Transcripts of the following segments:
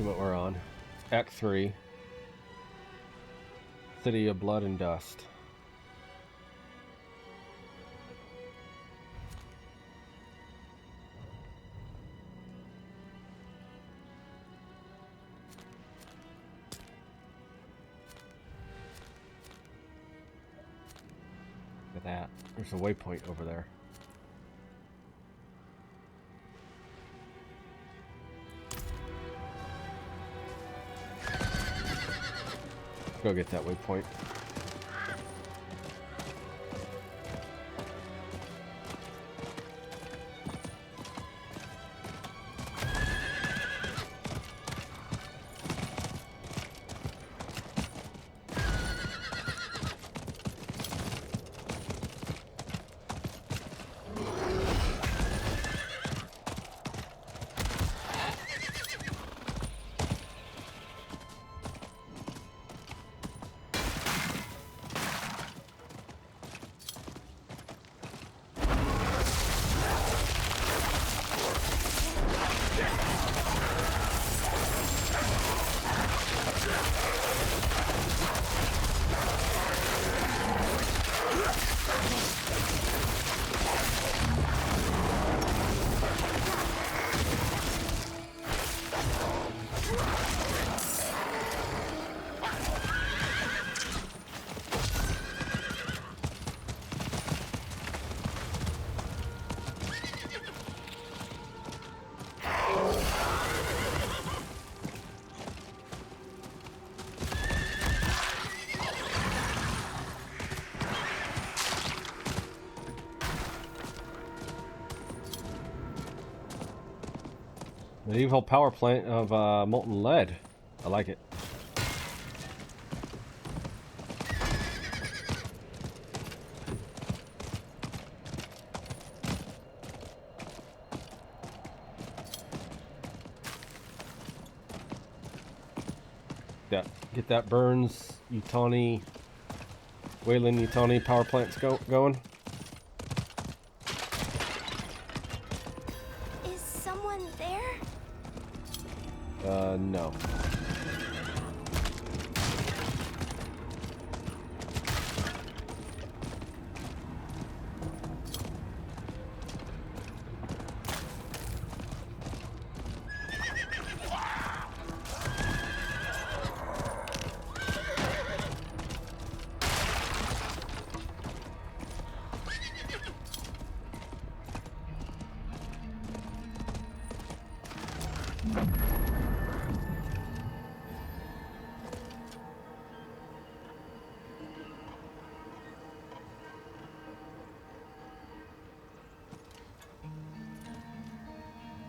what we're on. Act 3. City of Blood and Dust. Look at that. There's a waypoint over there. Go get that waypoint. Medieval power plant of molten lead. I like it. Yeah, get that Burns, Utani, Wayland Utani power plants going. Is someone there? No.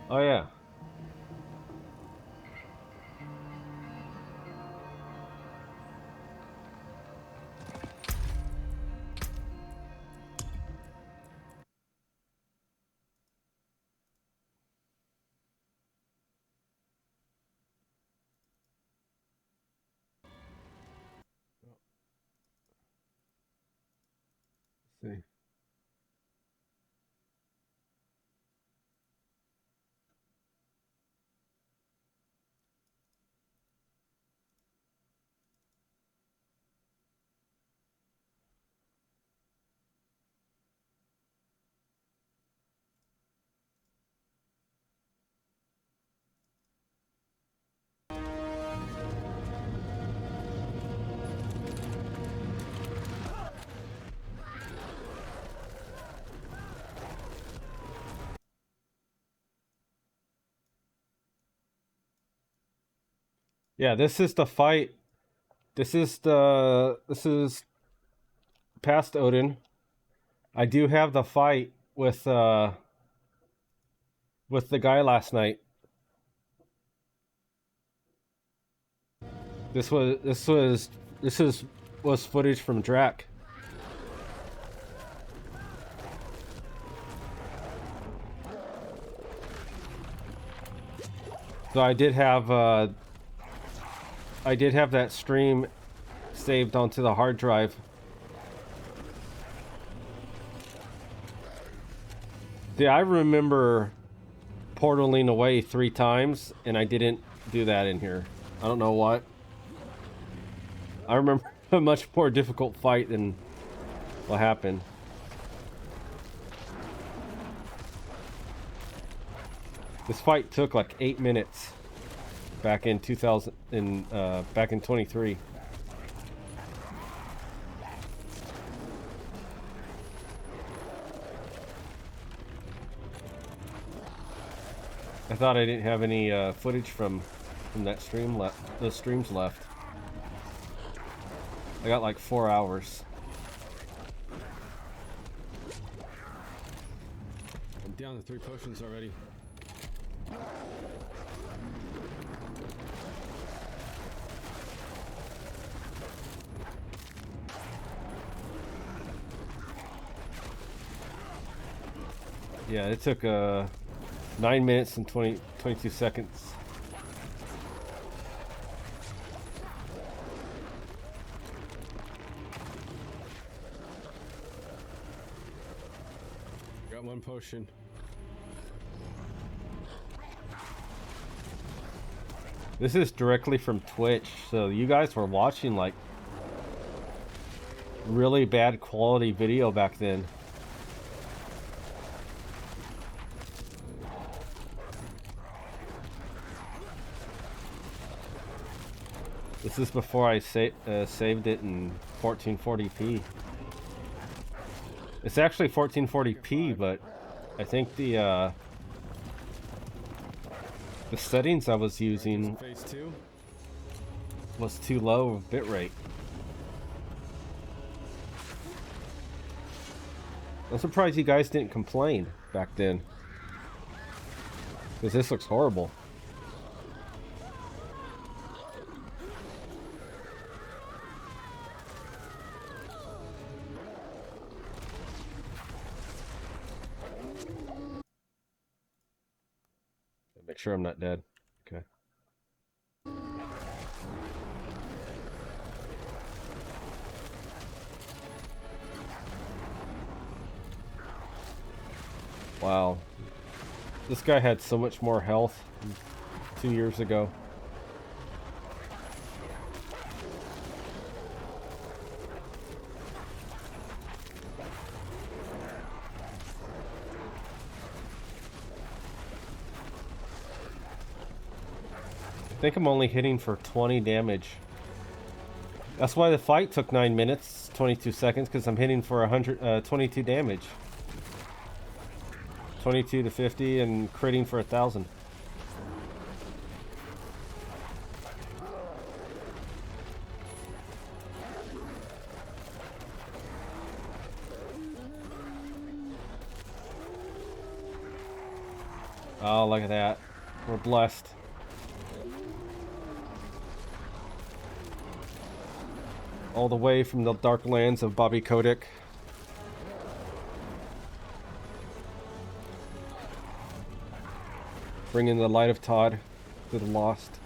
Oh yeah. Let's see. Yeah, this is the fight. This is past Odyn. I do have the fight with the guy last night. This was footage from Drac. So I did have that stream saved onto the hard drive. Yeah, I remember portaling away 3 times and I didn't do that in here. I don't know what. I remember a much more difficult fight than what happened. This fight took like 8 minutes back in 2000 back in 23. I thought I didn't have any footage from that stream left. Those streams left. I got like 4 hours. I'm down to 3 potions already. Yeah, it took 9 minutes and 22 seconds. Got 1 potion. This is directly from Twitch, so you guys were watching like really bad quality video back then. This is before I saved it in 1440p. It's actually 1440p, but I think the settings I was using Phase 2. was too low of bitrate. I'm surprised you guys didn't complain back then, because this looks horrible. Make sure I'm not dead. Okay. Wow. This guy had so much more health 2 years ago. I think I'm only hitting for 20 damage. That's why the fight took 9 minutes, 22 seconds, because I'm hitting for 22 damage. 22 to 50 and critting for 1,000. Oh, look at that. We're blessed. All the way from the dark lands of Bobby Kotick. Bringing the light of Todd to the lost.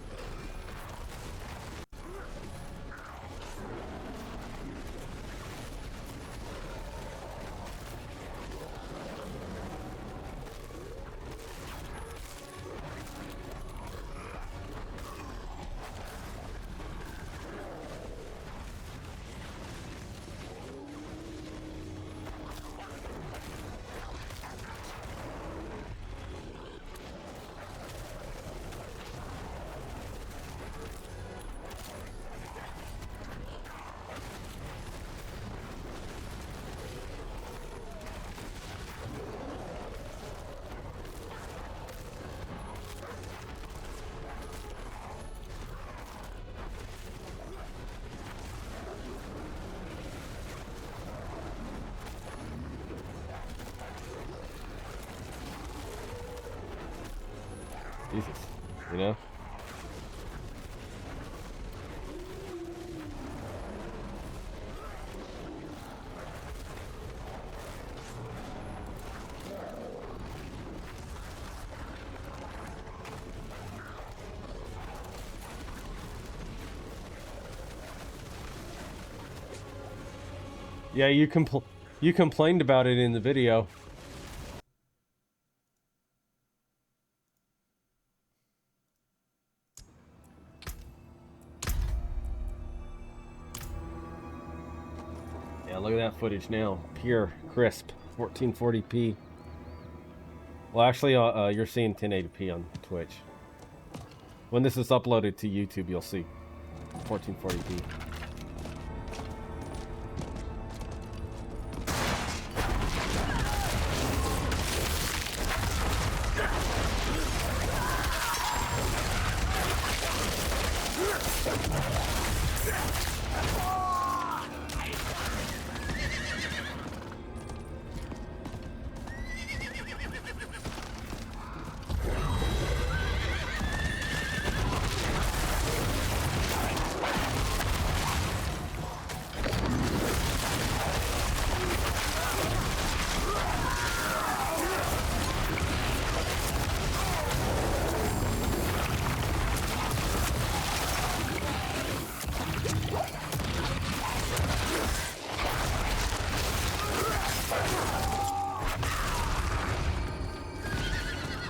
Jesus, you know? Yeah, you complained about it in the video. that footage now. Pure, crisp, 1440p. Well, actually, you're seeing 1080p on Twitch. When this is uploaded to YouTube, you'll see 1440p.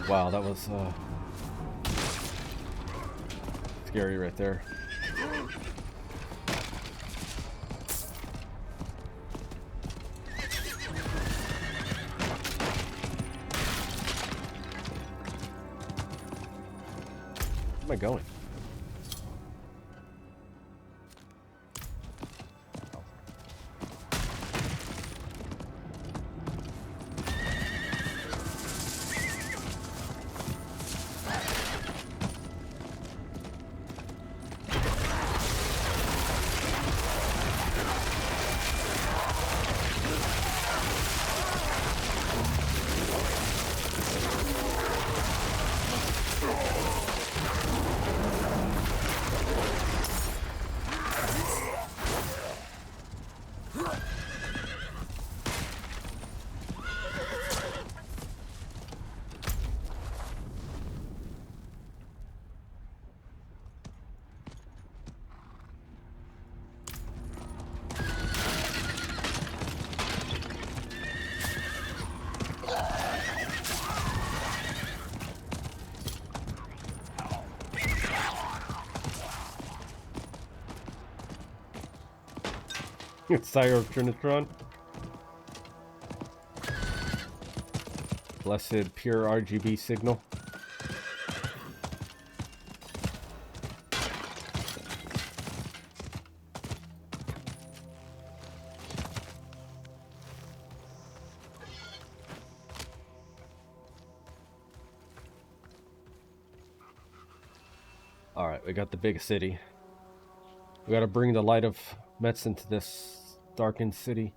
Wow, that was scary right there. Where am I going? Sire of Trinitron. Blessed pure RGB signal. Alright, we got the big city. We gotta bring the light of Metz into this darkened city.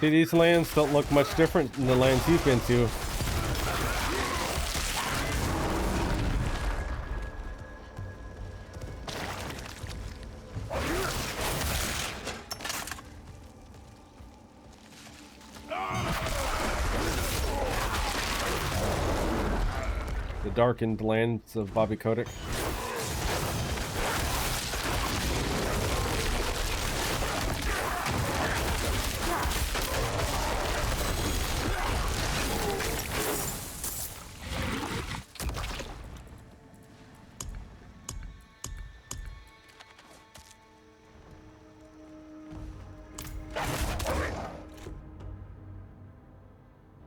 See, these lands don't look much different than the lands you've been to. The darkened lands of Bobby Kotick.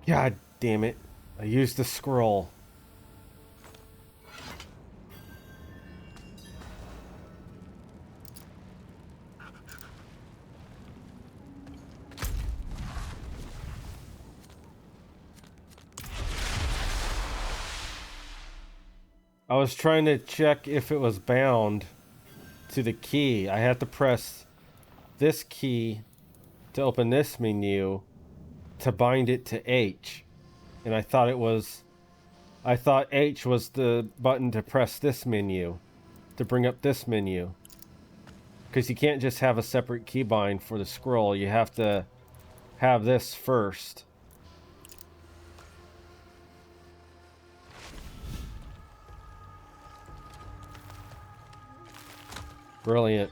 God damn it. I used the scroll. I was trying to check if it was bound to the key. I had to press this key to open this menu to bind it to H. and I thought H was the button to press this menu, to bring up this menu. Because you can't just have a separate keybind for the scroll, you have to have this first. Brilliant.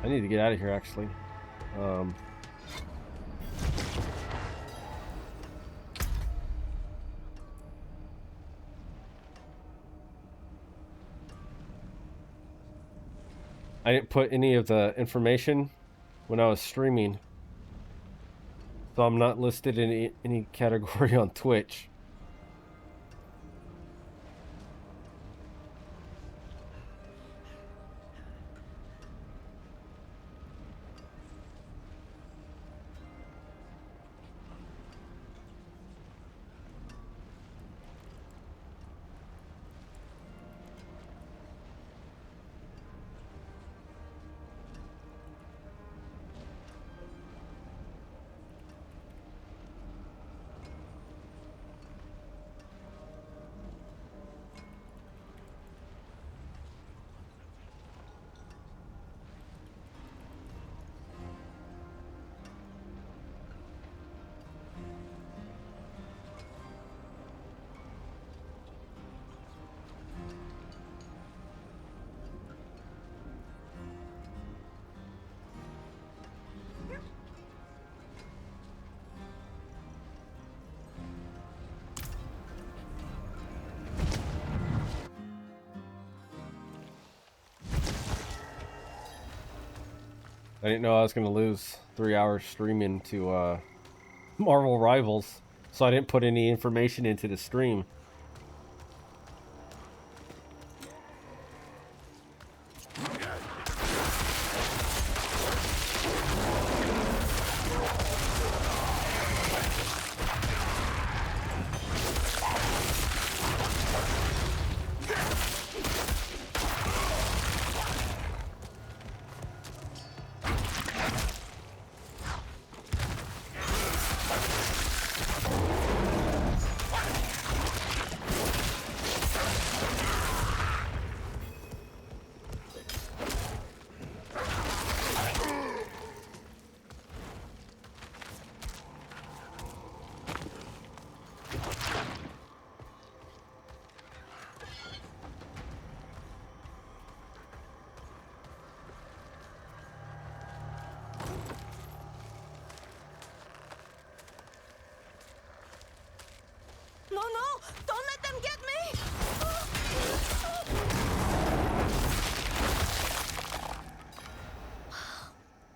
I need to get out of here, actually. I didn't put any of the information when I was streaming, so I'm not listed in any category on Twitch. I didn't know I was going to lose 3 hours streaming to Marvel Rivals, so I didn't put any information into the stream.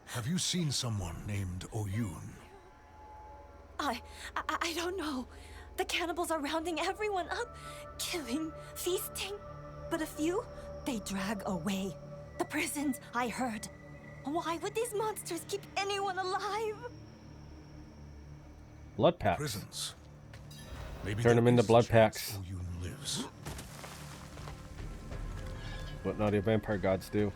Have you seen someone named Odyn? I don't know. The cannibals are rounding everyone up, killing, feasting. But a few, they drag away. The prisons, I heard. Why would these monsters keep anyone alive? Blood packs. Prisons. Maybe Turn them into there is a blood chance packs. Odyn lives. What naughty vampire gods do.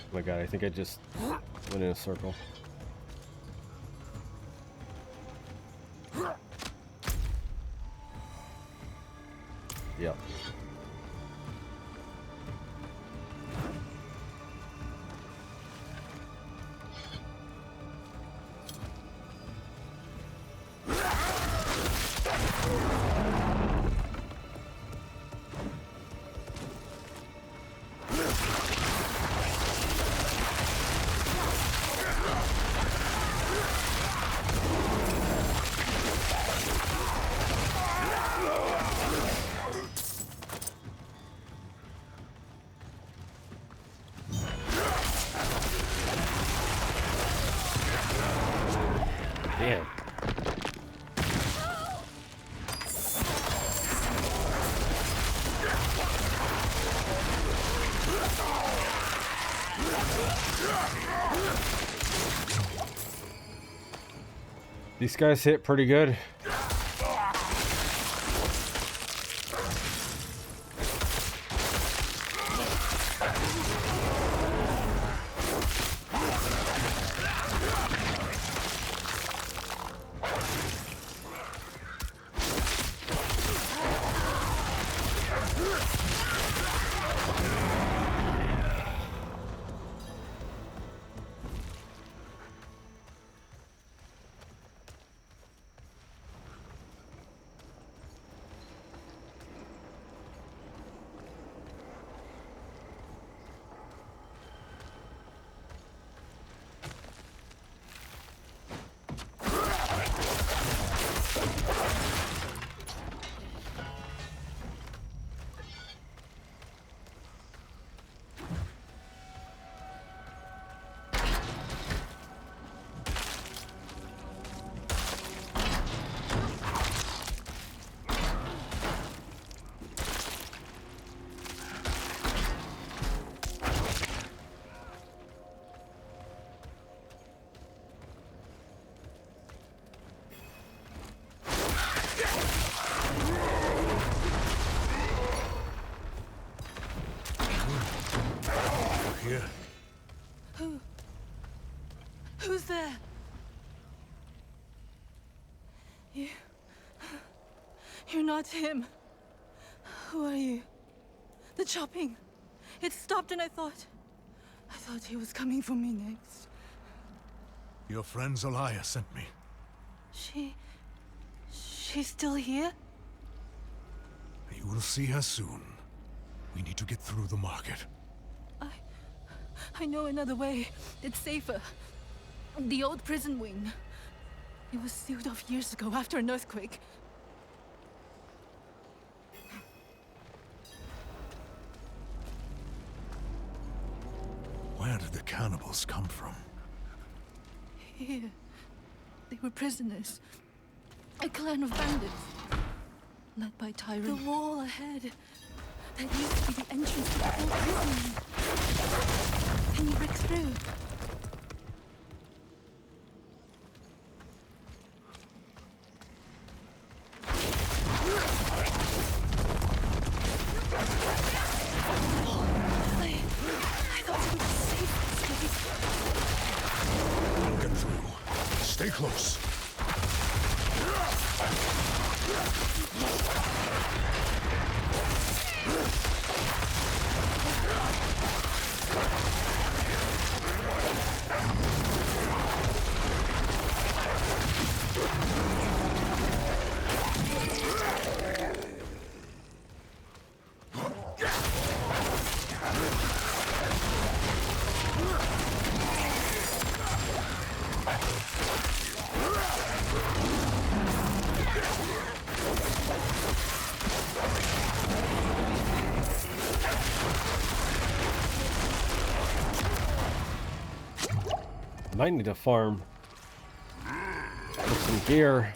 Oh my god, I think I just Went in a circle. Yep. Damn. These guys hit pretty good. Here. Who's there? You're not him. Who are you? The chopping. It stopped and I thought he was coming for me next. Your friend Zelaya sent me. She's still here? You will see her soon. We need to get through the market. I know another way. It's safer. The old prison wing. It was sealed off years ago after an earthquake. Where did the cannibals come from? Here. They were prisoners. A clan of bandits. Led by Tyrant. The wall ahead. That used to be the entrance to the old prison. Can you break through? I thought you would save this place. We'll get through. Stay close. Might need to farm. Get some gear.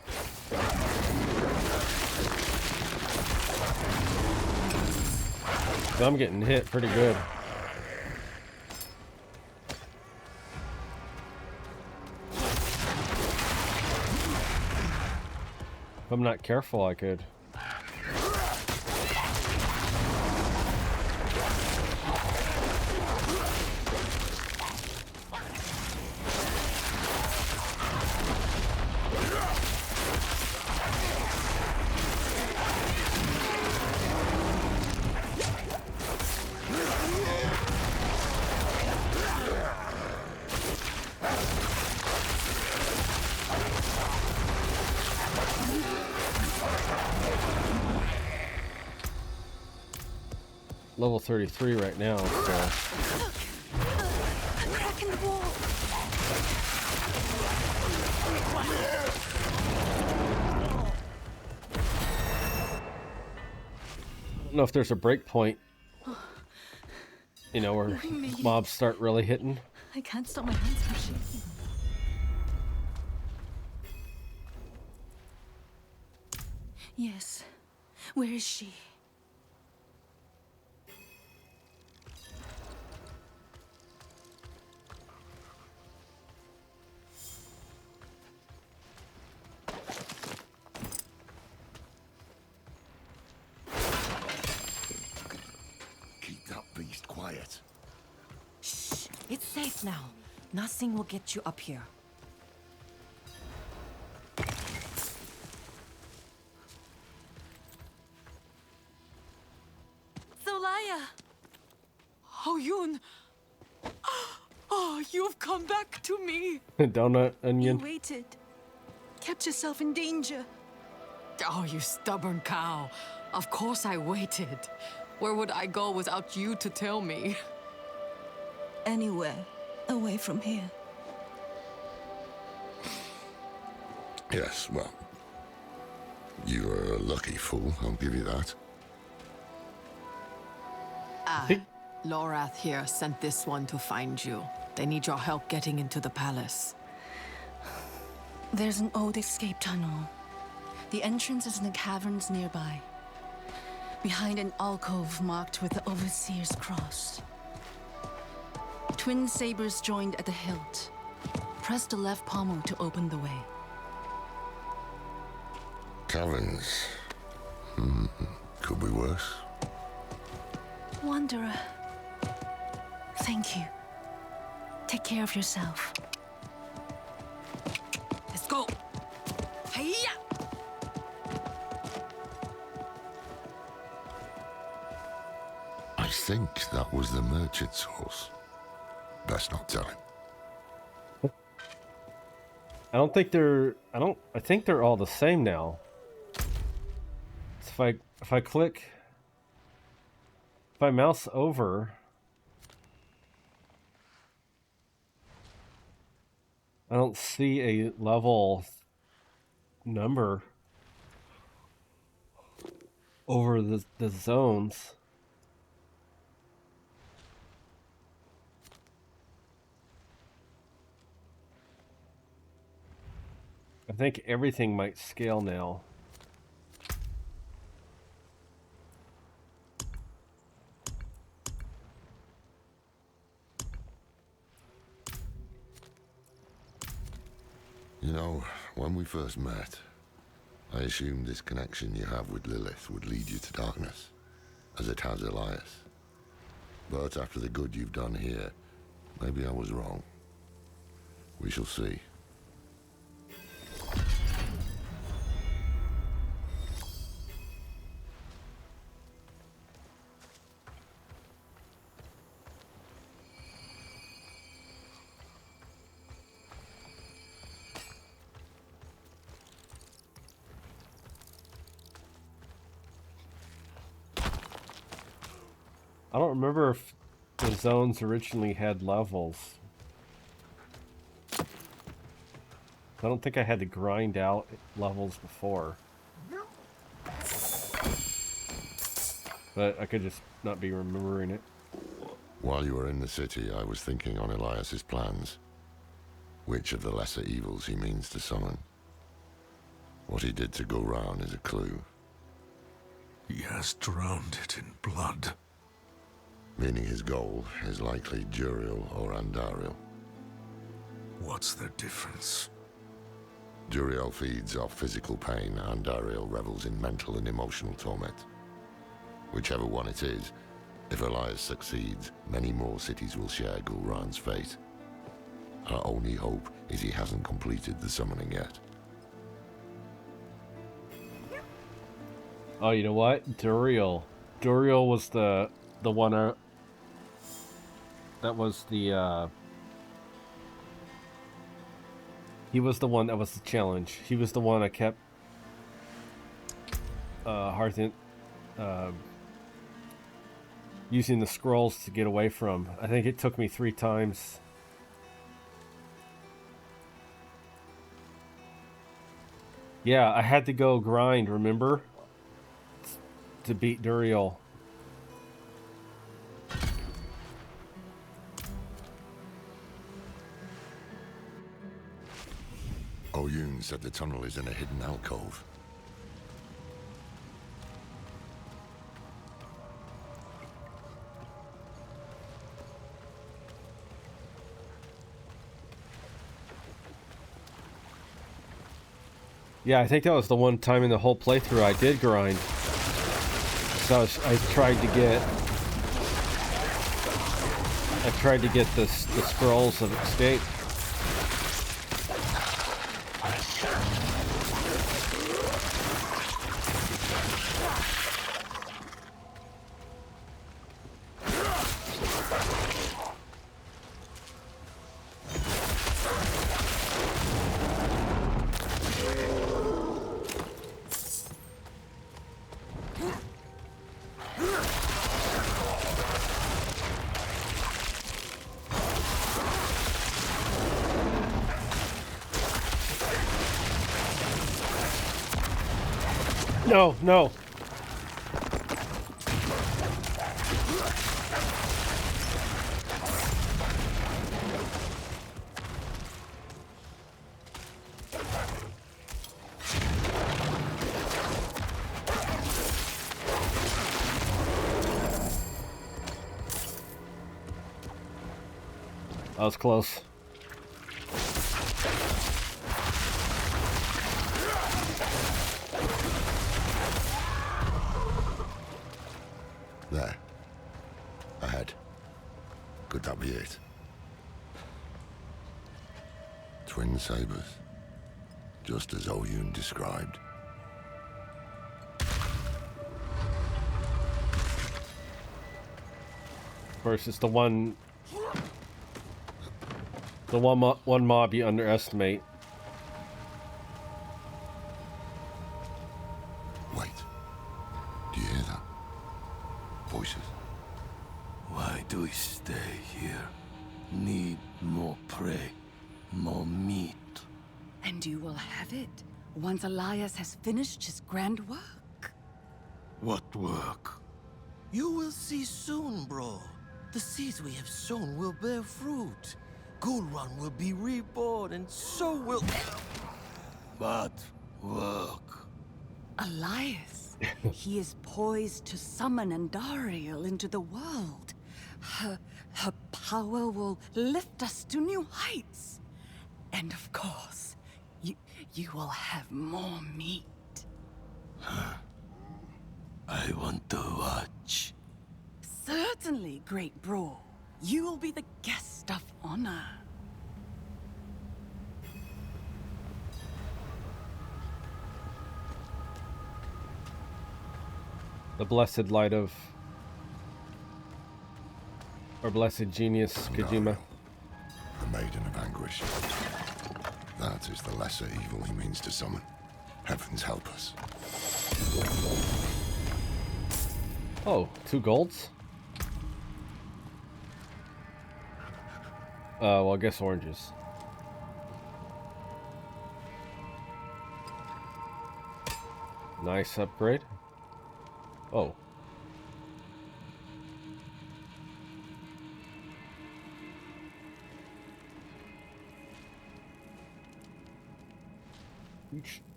I'm getting hit pretty good. If I'm not careful, I could. level 33 right now, so... A crack in the wall. I don't know if there's a break point, you know, where mobs start really hitting. I can't stop my hands from shaking. Yes. Where is she? Keep that beast quiet. Shh. It's safe now. Nothing will get you up here. Solaya! Oyun! Oh, you've come back to me. Donut onion. You waited. Kept yourself in danger. Oh, you stubborn cow. Of course I waited. Where would I go without you to tell me? Anywhere away from here. Yes, well, you are a lucky fool, I'll give you that. Lorath here sent this one to find you. They need your help getting into the palace. There's an old escape tunnel. The entrance is in the caverns nearby. Behind an alcove marked with the Overseer's cross. Twin sabers joined at the hilt. Press the left pommel to open the way. Caverns. Could be worse. Wanderer. Thank you. Take care of yourself. Let's go! Hiya! I think that was the merchant's horse. Best not tell him. I think they're all the same now. So if I click, if I mouse over, I don't see a level number over the zones. I think everything might scale now. You know, when we first met, I assumed this connection you have with Lilith would lead you to darkness, as it has Elias. But after the good you've done here, maybe I was wrong. We shall see. I don't remember if the zones originally had levels. I don't think I had to grind out levels before. But I could just not be remembering it. While you were in the city, I was thinking on Elias's plans. Which of the lesser evils he means to summon. What he did to go round is a clue. He has drowned it in blood. Meaning his goal is likely Duriel or Andariel. What's the difference? Duriel feeds off physical pain, Andariel revels in mental and emotional torment. Whichever one it is, if Elias succeeds, many more cities will share Gulran's fate. Our only hope is he hasn't completed the summoning yet. Oh, you know what? Duriel. Duriel was the one that was the he was the one that was the challenge. He was the one I kept using the scrolls to get away from. I think it took me 3 times. Yeah, I had to go grind, remember? To beat Duriel. Odyn said the tunnel is in a hidden alcove. Yeah, I think that was the one time in the whole playthrough I did grind. So I tried to get the scrolls of escape. No, no. That was close. There. Ahead. Could that be it? Twin sabers. Just as Odyn described. Of course, it's the one mob you underestimate. Wait. Do you hear that? Voices. Why do we stay here? Need more prey, more meat. And you will have it once Elias has finished his grand work. What work? You will see soon, bro. The seeds we have sown will bear fruit. Gulrun will be reborn, and so will... What work? Elias, he is poised to summon Andariel into the world. Her power will lift us to new heights. And of course, you will have more meat. I want to watch. Certainly, great bro. You will be the guest of honor. The blessed light of... or blessed genius, Kojima. The Maiden of Anguish. That is the lesser evil he means to summon. Heavens help us. Oh, 2 golds? Well, I guess oranges. Nice upgrade. Oh.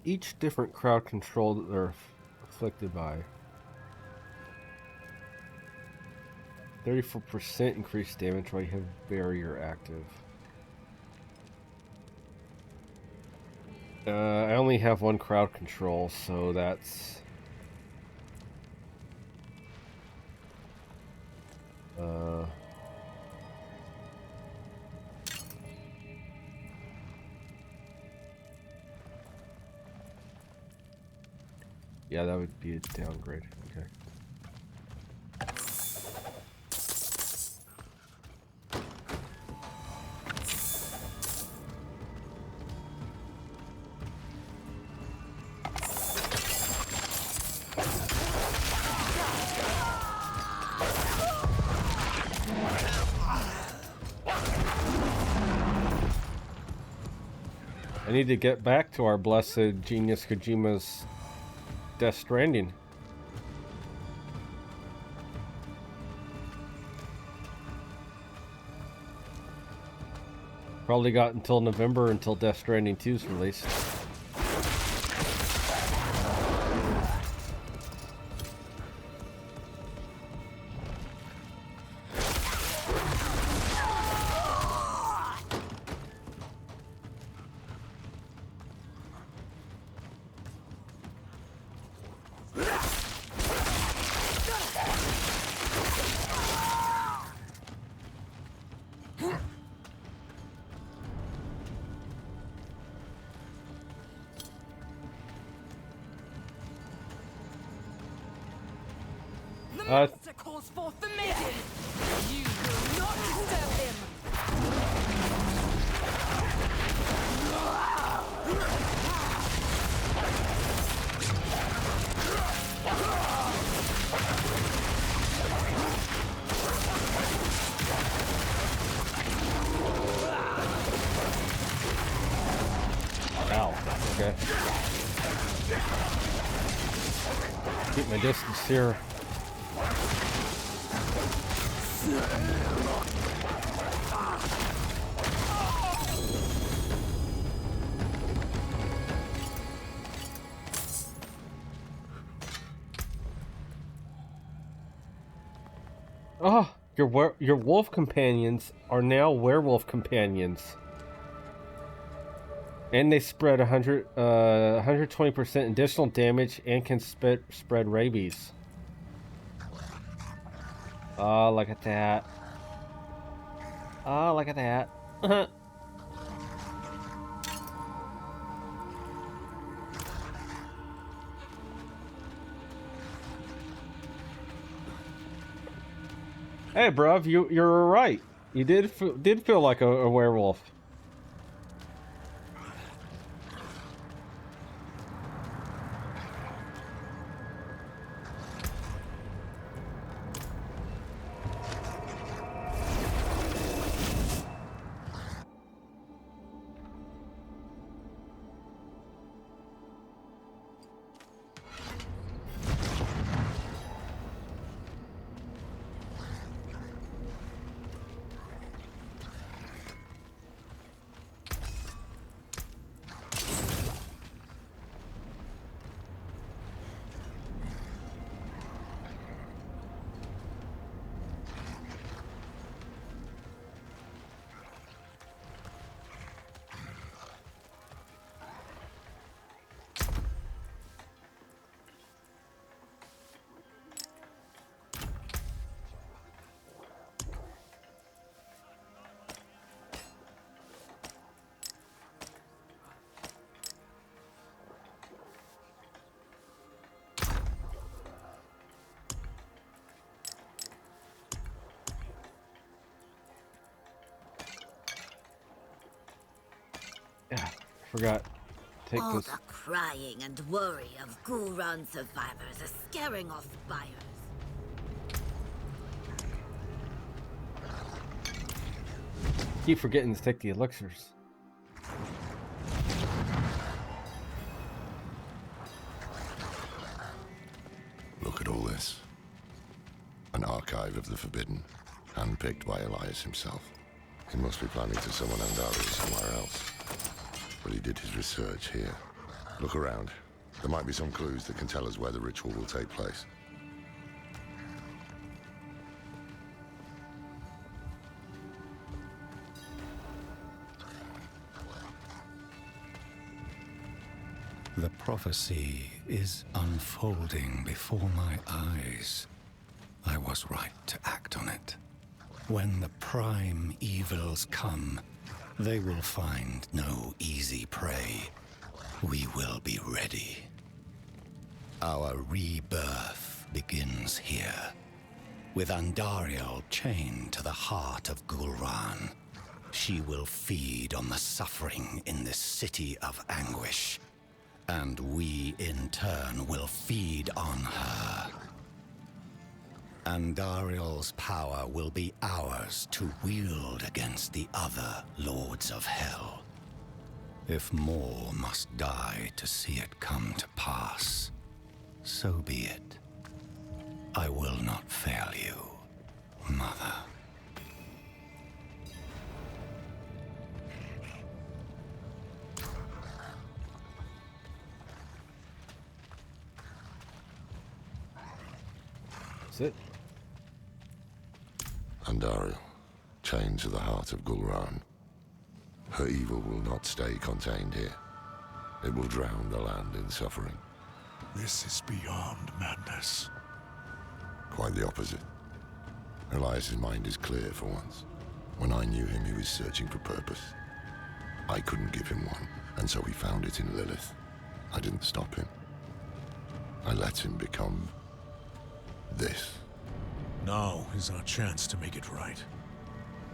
Each different crowd control that they're afflicted by. 34% increased damage while you have barrier active. I only have 1 crowd control, so that's... yeah, that would be a downgrade. Okay. I need to get back to our blessed genius Kojima's Death Stranding. Probably got until November until Death Stranding 2 is released. Monster calls forth the maiden. You will not disturb him. Ow. Okay. Keep my distance here. Oh, your wolf companions are now werewolf companions. And they spread 120% additional damage and can spread rabies. Oh, look at that. Oh, look at that. Hey, bruv, you're right. You did feel like a werewolf. Yeah, forgot. Take All this. the crying and worry of Gulran survivors is scaring off buyers. Keep forgetting to take the elixirs. Look at all this. An archive of the Forbidden, handpicked by Elias himself. He must be planning to summon Andari somewhere else. But he did his research here. Look around. There might be some clues that can tell us where the ritual will take place. The prophecy is unfolding before my eyes. I was right to act on it. When the prime evils come, they will find no easy prey. We will be ready. Our rebirth begins here, with Andariel chained to the heart of Gulran. She will feed on the suffering in this city of anguish, and we in turn will feed on her. Andariel's power will be ours to wield against the other Lords of Hell. If more must die to see it come to pass, so be it. I will not fail you, Mother. That's it. Andariel, chained to the heart of Gul'ran. Her evil will not stay contained here. It will drown the land in suffering. This is beyond madness. Quite the opposite. Elias's mind is clear for once. When I knew him, he was searching for purpose. I couldn't give him one, and so he found it in Lilith. I didn't stop him. I let him become this. Now is our chance to make it right.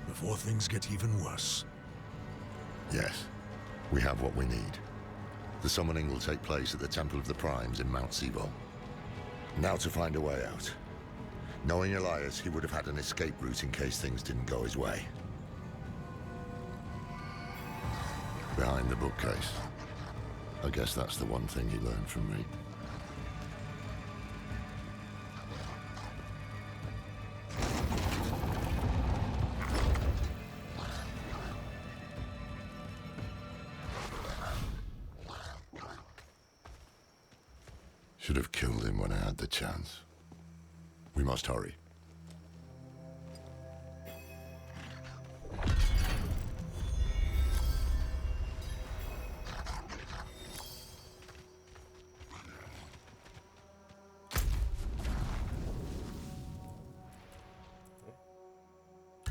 Before things get even worse. Yes, we have what we need. The summoning will take place at the Temple of the Primes in Mount Sivo. Now to find a way out. Knowing Elias, he would have had an escape route in case things didn't go his way. Behind the bookcase. I guess that's the one thing he learned from me. Should have killed him when I had the chance. We must hurry.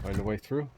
Find a way through.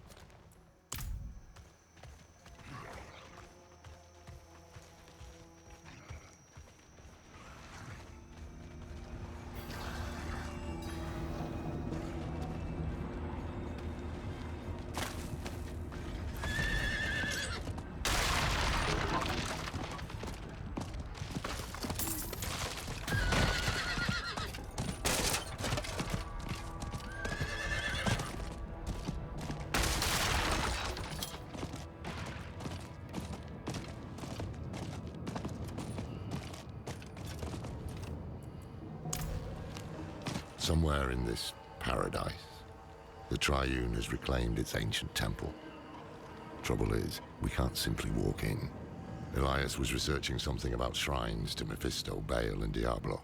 Somewhere in this paradise, the Triune has reclaimed its ancient temple. Trouble is, we can't simply walk in. Elias was researching something about shrines to Mephisto, Baal, and Diablo.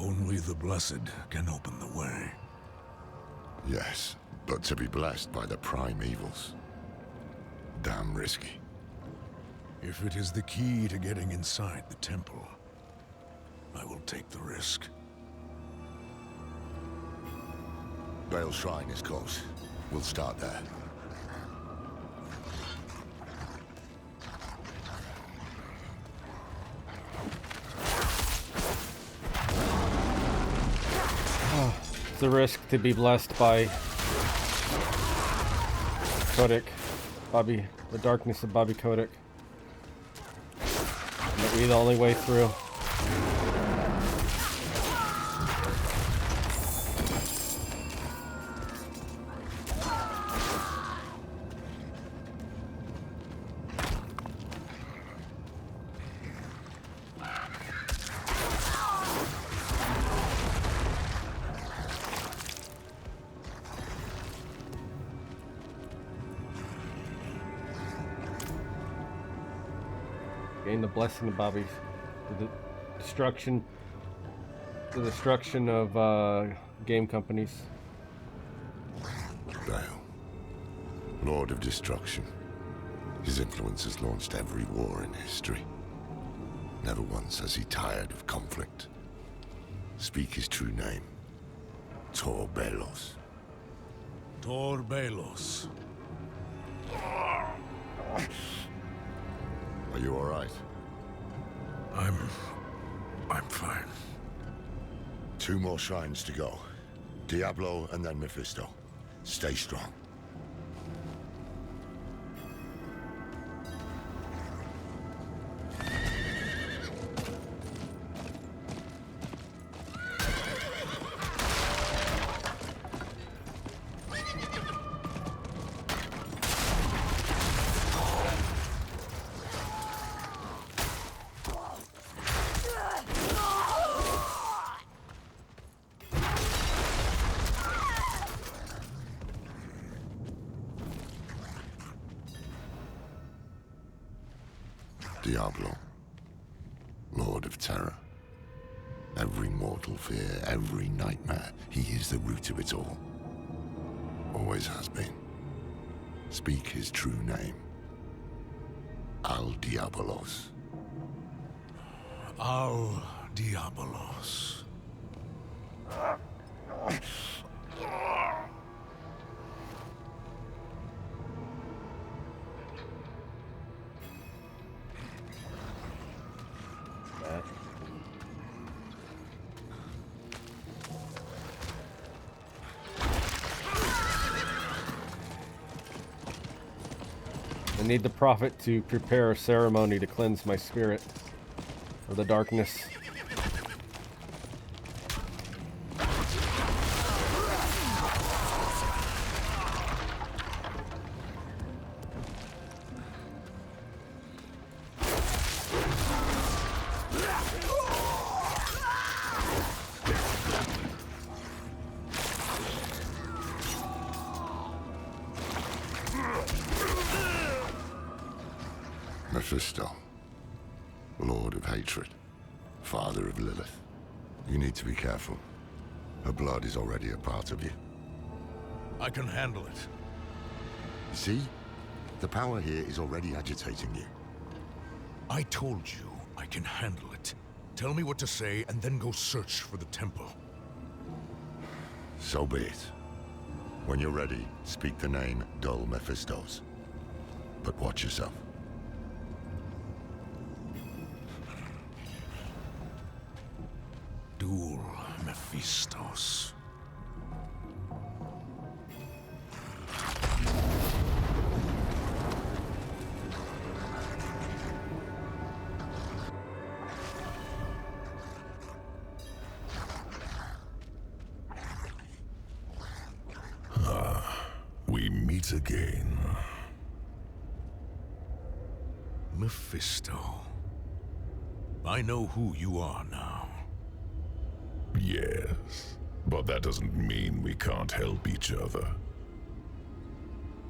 Only the Blessed can open the way. Yes, but to be blessed by the prime evils. Damn risky. If it is the key to getting inside the temple, I will take the risk. Baal's shrine is close. We'll start there. It's a risk to be blessed by Kotick. Bobby, the darkness of Bobby Kotick. Might be the only way through. Gain the blessing of Bobby. The destruction of game companies. Baal, Lord of Destruction. His influence has launched every war in history. Never once has he tired of conflict. Speak his true name. Tor Balos. Tor Balos. Are you all right? I'm fine. 2 more shrines to go. Diablo and then Mephisto. Stay strong. Diablo, Lord of Terror. Every mortal fear, every nightmare, he is the root of it all. Always has been. Speak his true name. Al Diabolos. Al Diabolos. I need the prophet to prepare a ceremony to cleanse my spirit of the darkness. Mephisto, Lord of Hatred, Father of Lilith. You need to be careful. Her blood is already a part of you. I can handle it. You see? The power here is already agitating you. I told you I can handle it. Tell me what to say and then go search for the temple. So be it. When you're ready, speak the name Dol Mephistos. But watch yourself. Duel Mephistos. We meet again. Mephisto. I know who you are now. Yes, but that doesn't mean we can't help each other.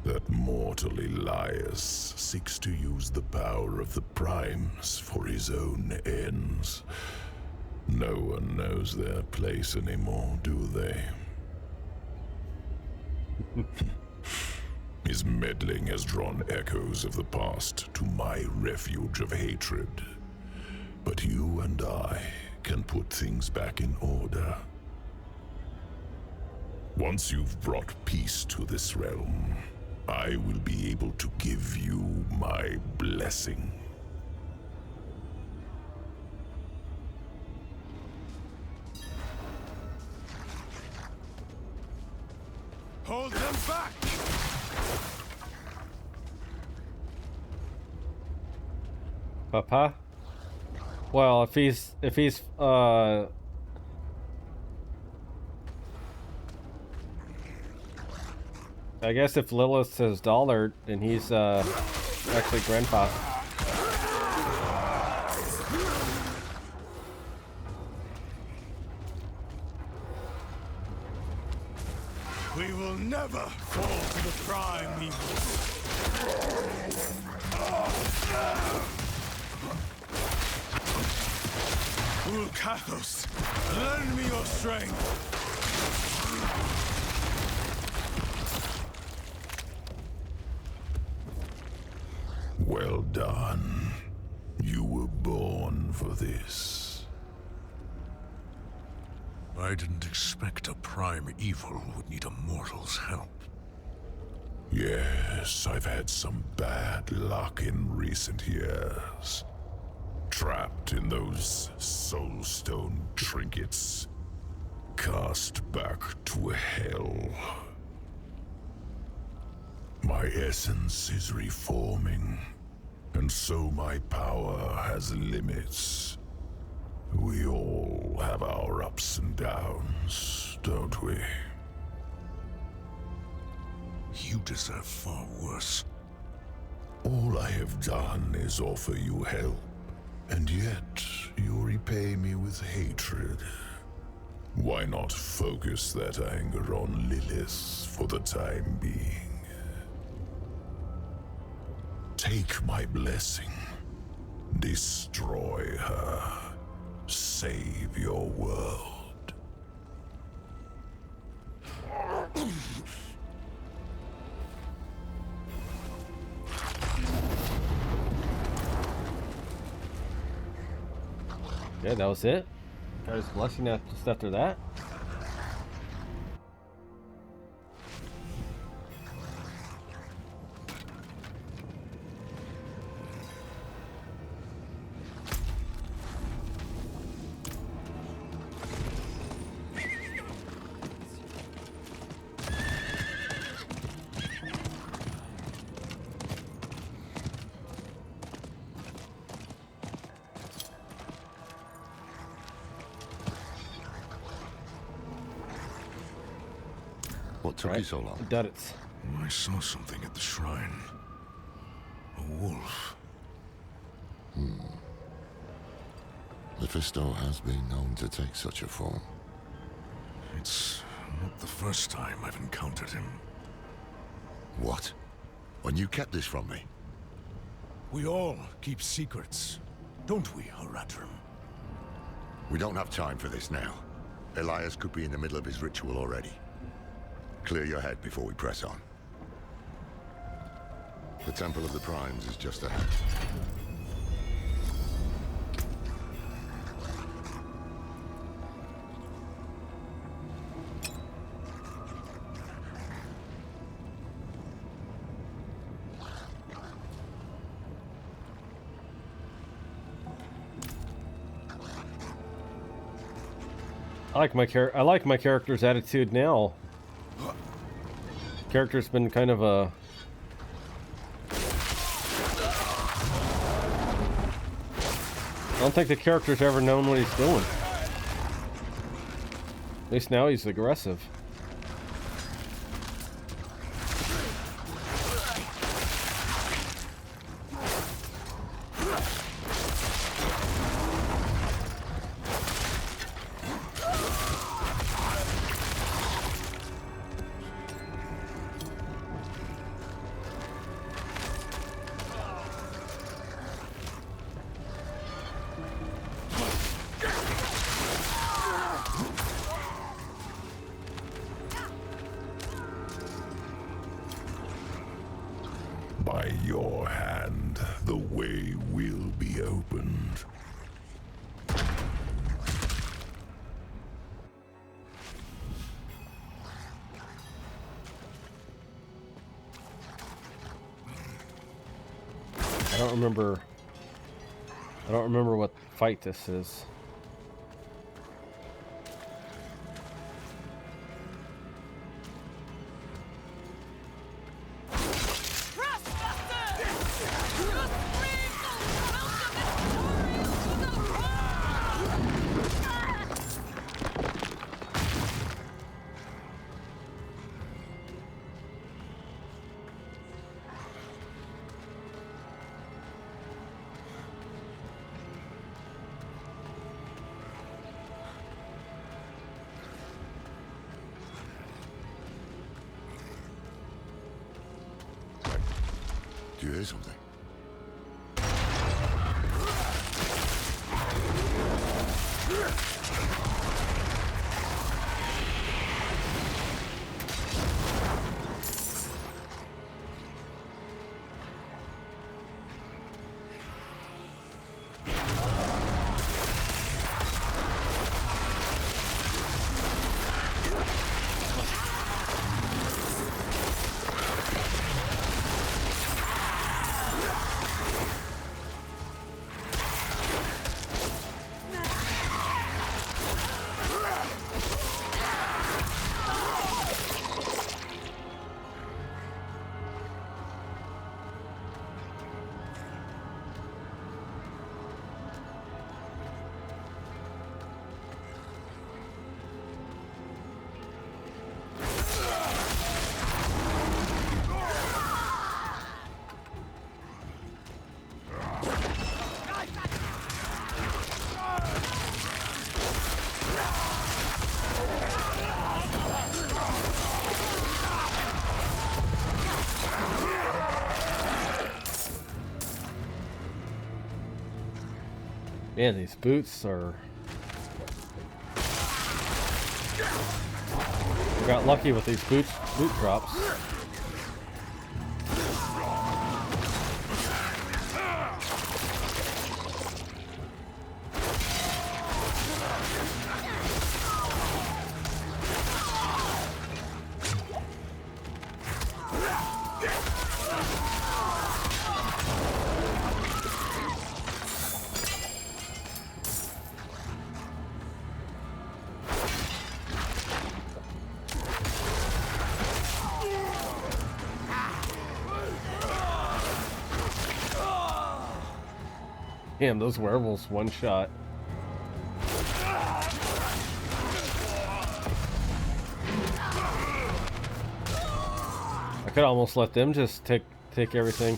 That mortal Elias seeks to use the power of the Primes for his own ends. No one knows their place anymore, do they? His meddling has drawn echoes of the past to my refuge of hatred. But you and I can put things back in order. Once you've brought peace to this realm, I will be able to give you my blessing. Hold them back! Papa? Well, if he's I guess if Lilith's his daughter, then he's actually grandpa. We will never fall to the prime evil. Ulkathos, lend me your strength. Well done. You were born for this. I didn't expect a prime evil would need a mortal's help. Yes, I've had some bad luck in recent years. Trapped in those soulstone trinkets. Cast back to hell. My essence is reforming, and so my power has limits. We all have our ups and downs, don't we? You deserve far worse. All I have done is offer you help, and yet you repay me with hatred. Why not focus that anger on Lilith for the time being? Take my blessing, Destroy her. Save your world. Yeah, that was it. Got his blessing just after that. What took you so long? I doubt it's. I saw something at the shrine. A wolf. Mephisto has been known to take such a form. It's not the first time I've encountered him. What? When you kept this from me? We all keep secrets, don't we, Haradrim? We don't have time for this now. Elias could be in the middle of his ritual already. Clear your head before we press on. The Temple of the Primes is just ahead. I like my character's attitude now. Character's been kind of a I don't think the character's ever known what he's doing. At least now he's aggressive. By your hand, the way will be opened. I don't remember what fight this is. Do you hear something? Man, these boots are... We got lucky with these boot drops. Damn, those werewolves one shot. I could almost let them just take everything.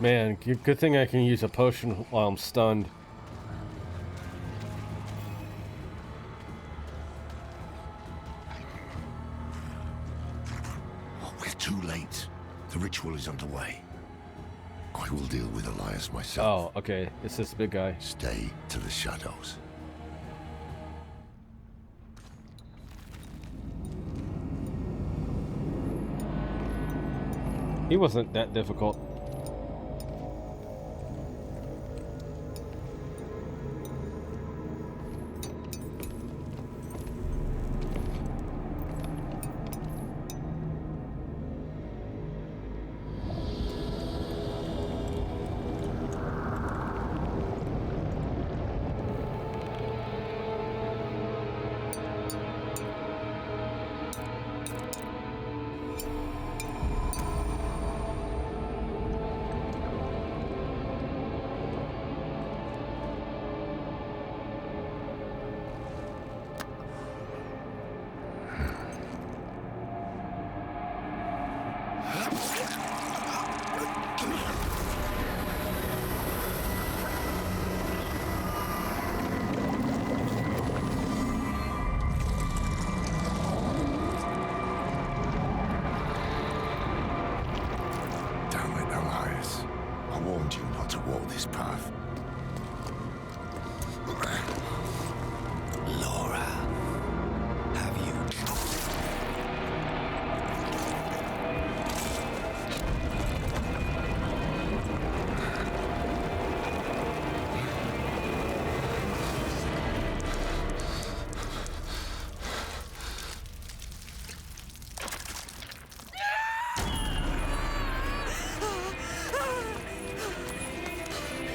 Man, good thing I can use a potion while I'm stunned. Too late. The ritual is underway. I will deal with Elias myself. Oh, okay. It's this big guy. Stay to the shadows. He wasn't that difficult.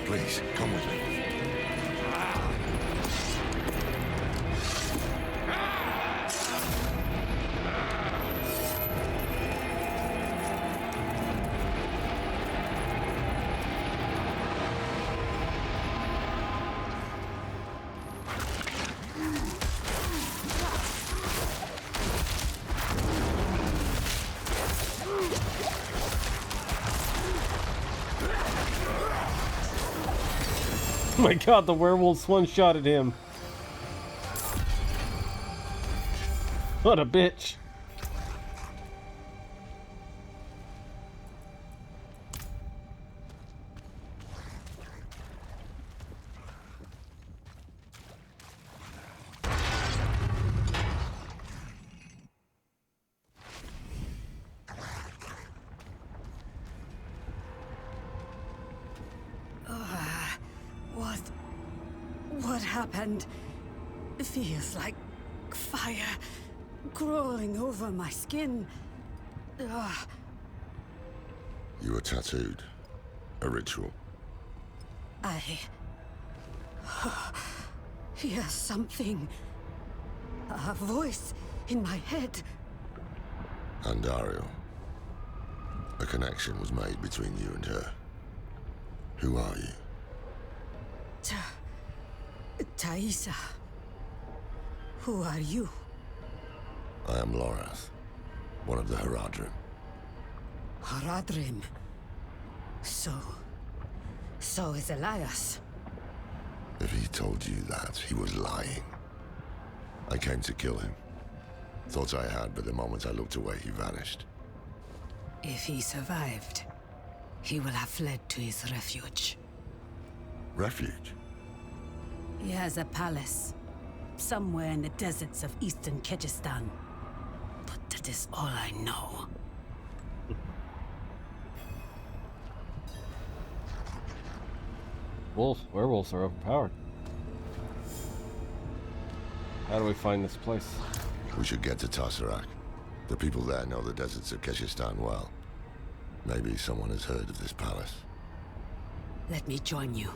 Please, come with me. Oh my god, the werewolves one-shotted him. What a bitch. What happened? It feels like fire crawling over my skin. Ugh. You were tattooed. A ritual. I hear something. A voice in my head. Andariel. A connection was made between you and her. Who are you? Thaisa. Who are you? I am Lorath, one of the Haradrim. Haradrim. So is Elias. If he told you that, he was lying. I came to kill him. Thought I had, but the moment I looked away, he vanished. If he survived, he will have fled to his refuge. Refuge? He has a palace, somewhere in the deserts of eastern Kyrgyzstan. But that is all I know. Werewolves are overpowered. How do we find this place? We should get to Tasarak. The people there know the deserts of Kyrgyzstan well. Maybe someone has heard of this palace. Let me join you.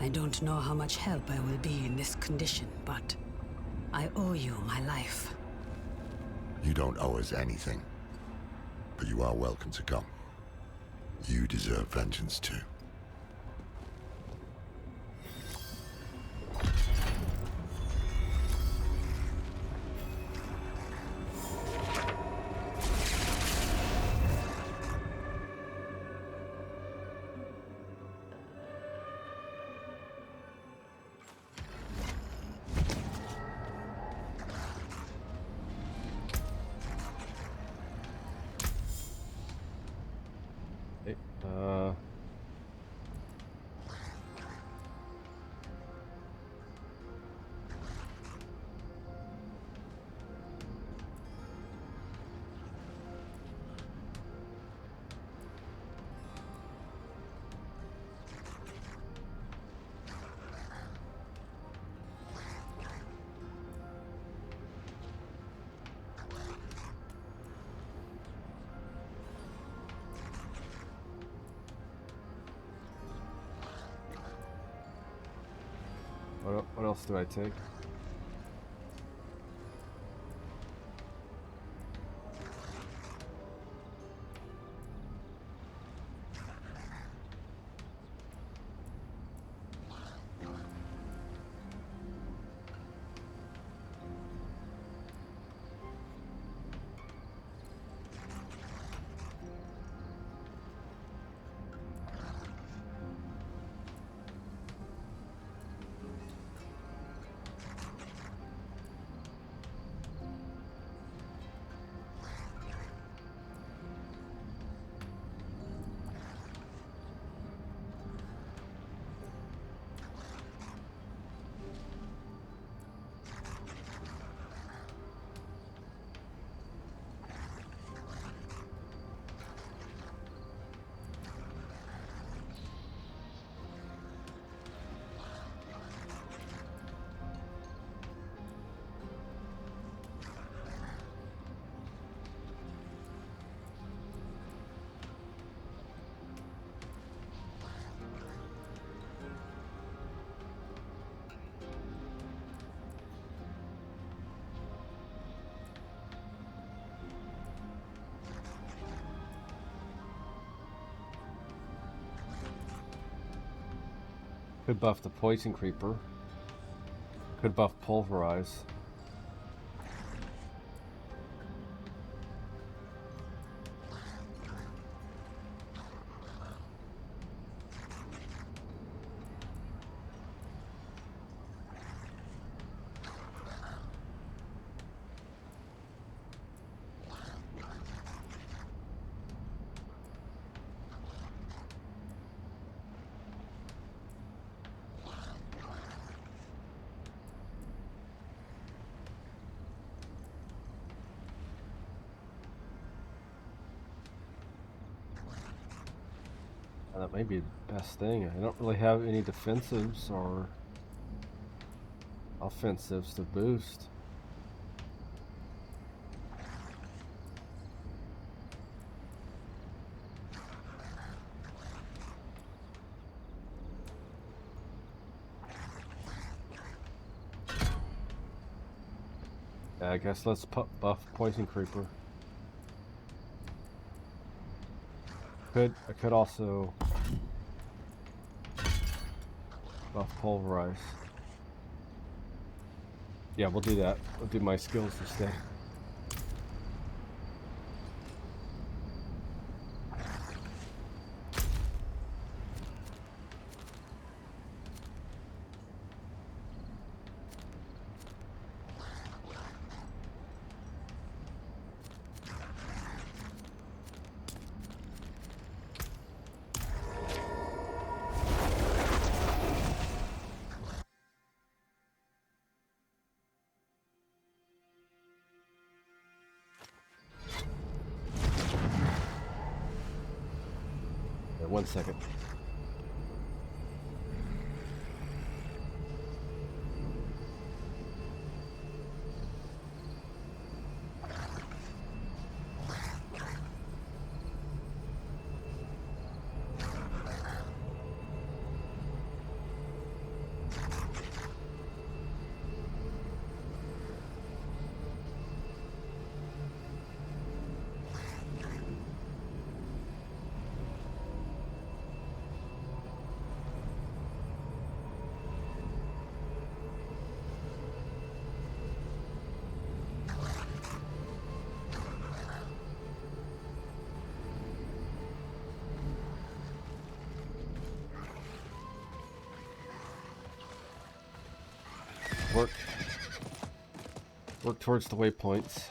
I don't know how much help I will be in this condition, but I owe you my life. You don't owe us anything. But you are welcome to come. You deserve vengeance too. What else do I take? Could buff the Poison Creeper. Could buff Pulverize. That may be the best thing. I don't really have any defensives or offensives to boost. Yeah, I guess let's buff Poison Creeper. I could also buff Pulverize. Yeah, we'll do that. We'll do my skills instead. Alright, 1 second. Work towards the waypoints.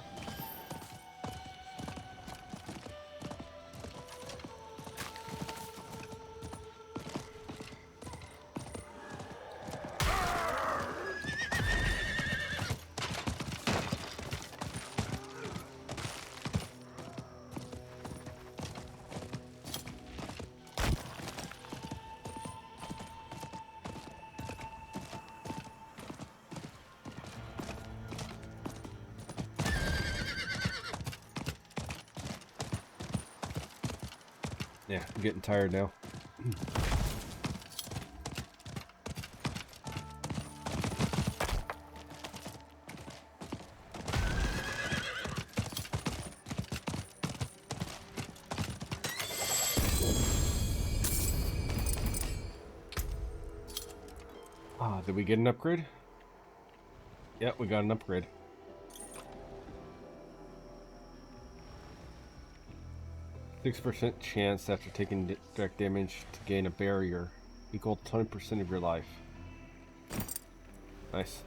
Yeah, I'm getting tired now. Ah, did we get an upgrade? Yep, we got an upgrade. 6% chance after taking direct damage to gain a barrier equal to 20% of your life. Nice.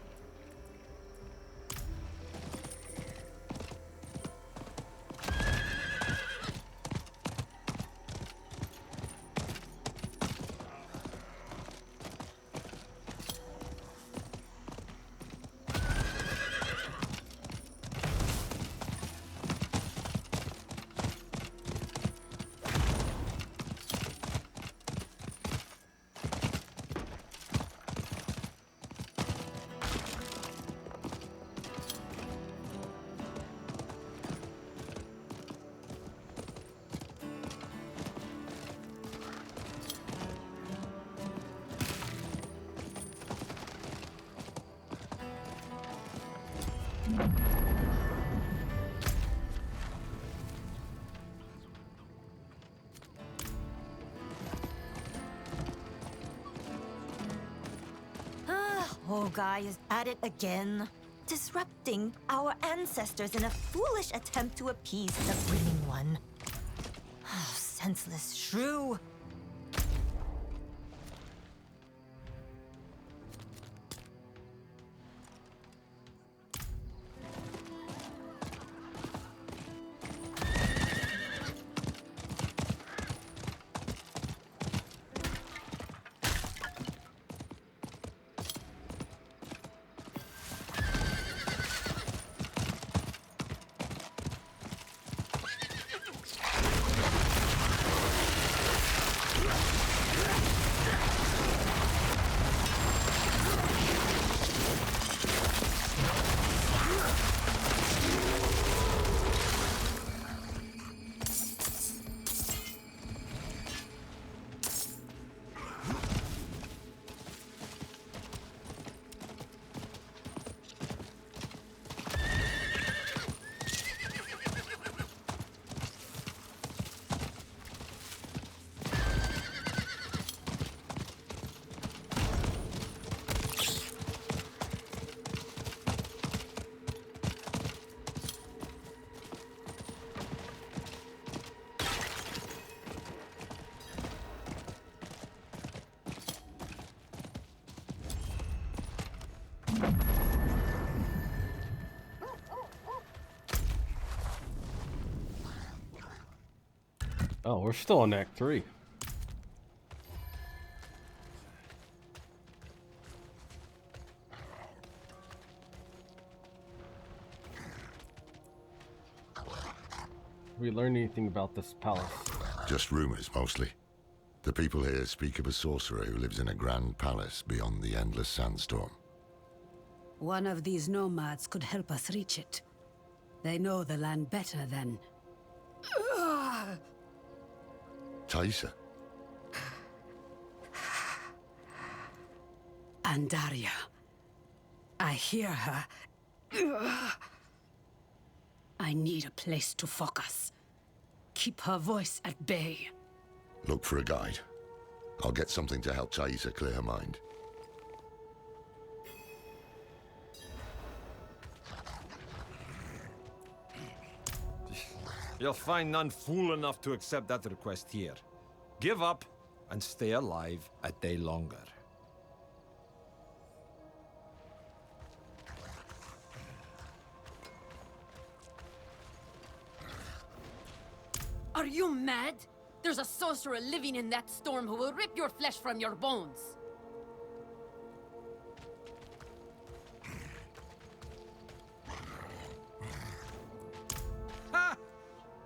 Guy is at it again, disrupting our ancestors in a foolish attempt to appease the brimming one. Oh, senseless shrew. Oh, we're still on Act 3. We learn anything about this palace? Just rumors, mostly. The people here speak of a sorcerer who lives in a grand palace beyond the endless sandstorm. One of these nomads could help us reach it. They know the land better than... Taisa? Andaria. I hear her. I need a place to focus. Keep her voice at bay. Look for a guide. I'll get something to help Taisa clear her mind. You'll find none fool enough to accept that request here. Give up and stay alive a day longer. Are you mad? There's a sorcerer living in that storm who will rip your flesh from your bones. Ha!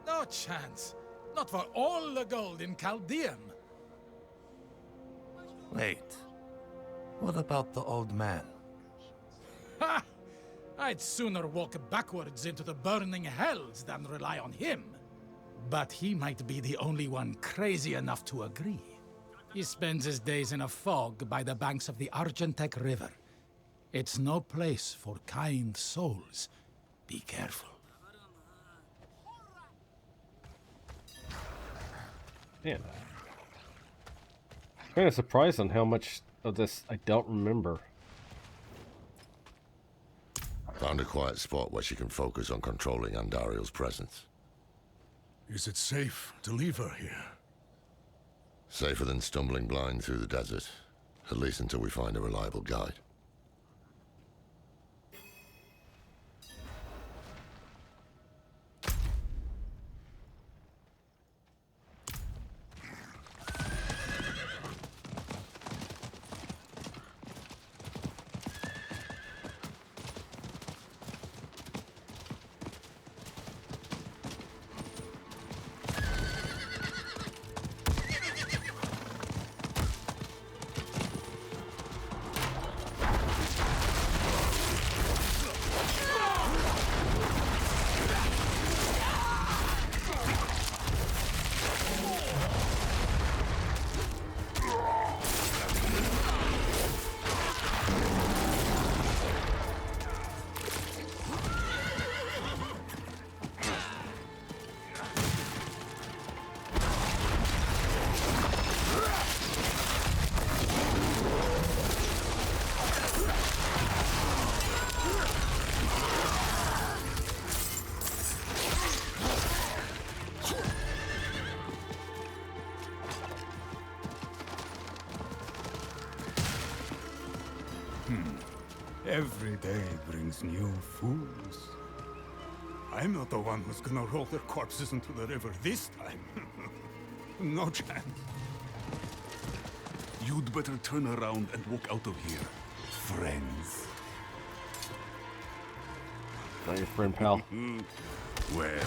No chance. Not for all the gold in Chaldean. Wait. What about the old man? Ha! I'd sooner walk backwards into the burning hells than rely on him. But he might be the only one crazy enough to agree. He spends his days in a fog by the banks of the Argentec River. It's no place for kind souls. Be careful. Man. Kind of surprised on how much of this I don't remember. Found a quiet spot where she can focus on controlling Andariel's presence. Is it safe to leave her here? Safer than stumbling blind through the desert. At least until we find a reliable guide. Every day brings new fools. I'm not the one who's gonna roll their corpses into the river this time. No chance. You'd better turn around and walk out of here, friends. Not your friend, pal. Well,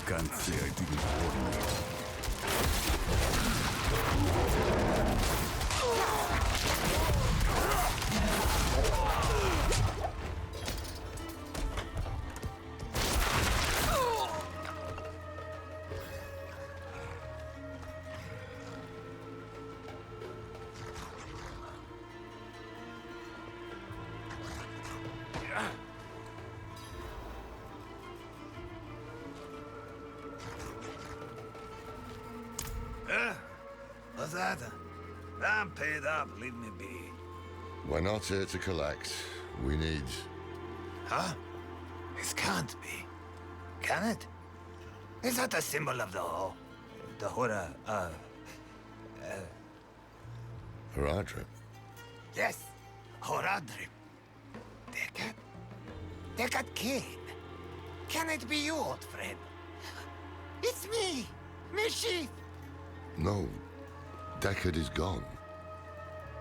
can't say I didn't warn you. What's that? I'm paid up, leave me be. We're not here to collect. We need... Huh? This can't be. Can it? Is that the symbol of the Ho? The Hora, Haradrim? Yes, Horadrim. Dekat Kane. Can it be you, old friend? It's me, Mischief. No. Deckard is gone.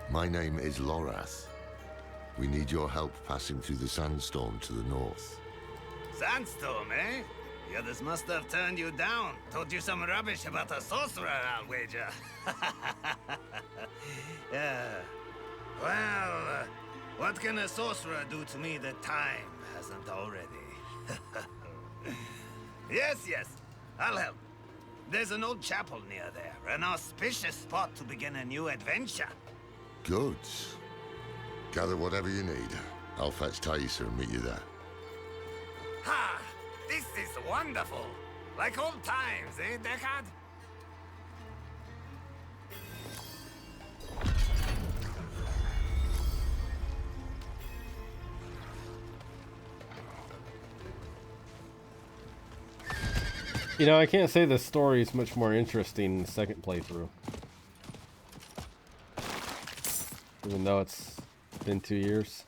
My name is Lorath. We need your help passing through the sandstorm to the north. Sandstorm, eh? The others must have turned you down. Told you some rubbish about a sorcerer, I'll wager. Yeah. Well, what can a sorcerer do to me that time hasn't already? Yes, I'll help. There's an old chapel near there, an auspicious spot to begin a new adventure. Good. Gather whatever you need. I'll fetch Thaisa and meet you there. Ha! This is wonderful. Like old times, eh, Deckard? You know, I can't say the story is much more interesting in the second playthrough. Even though it's been 2 years.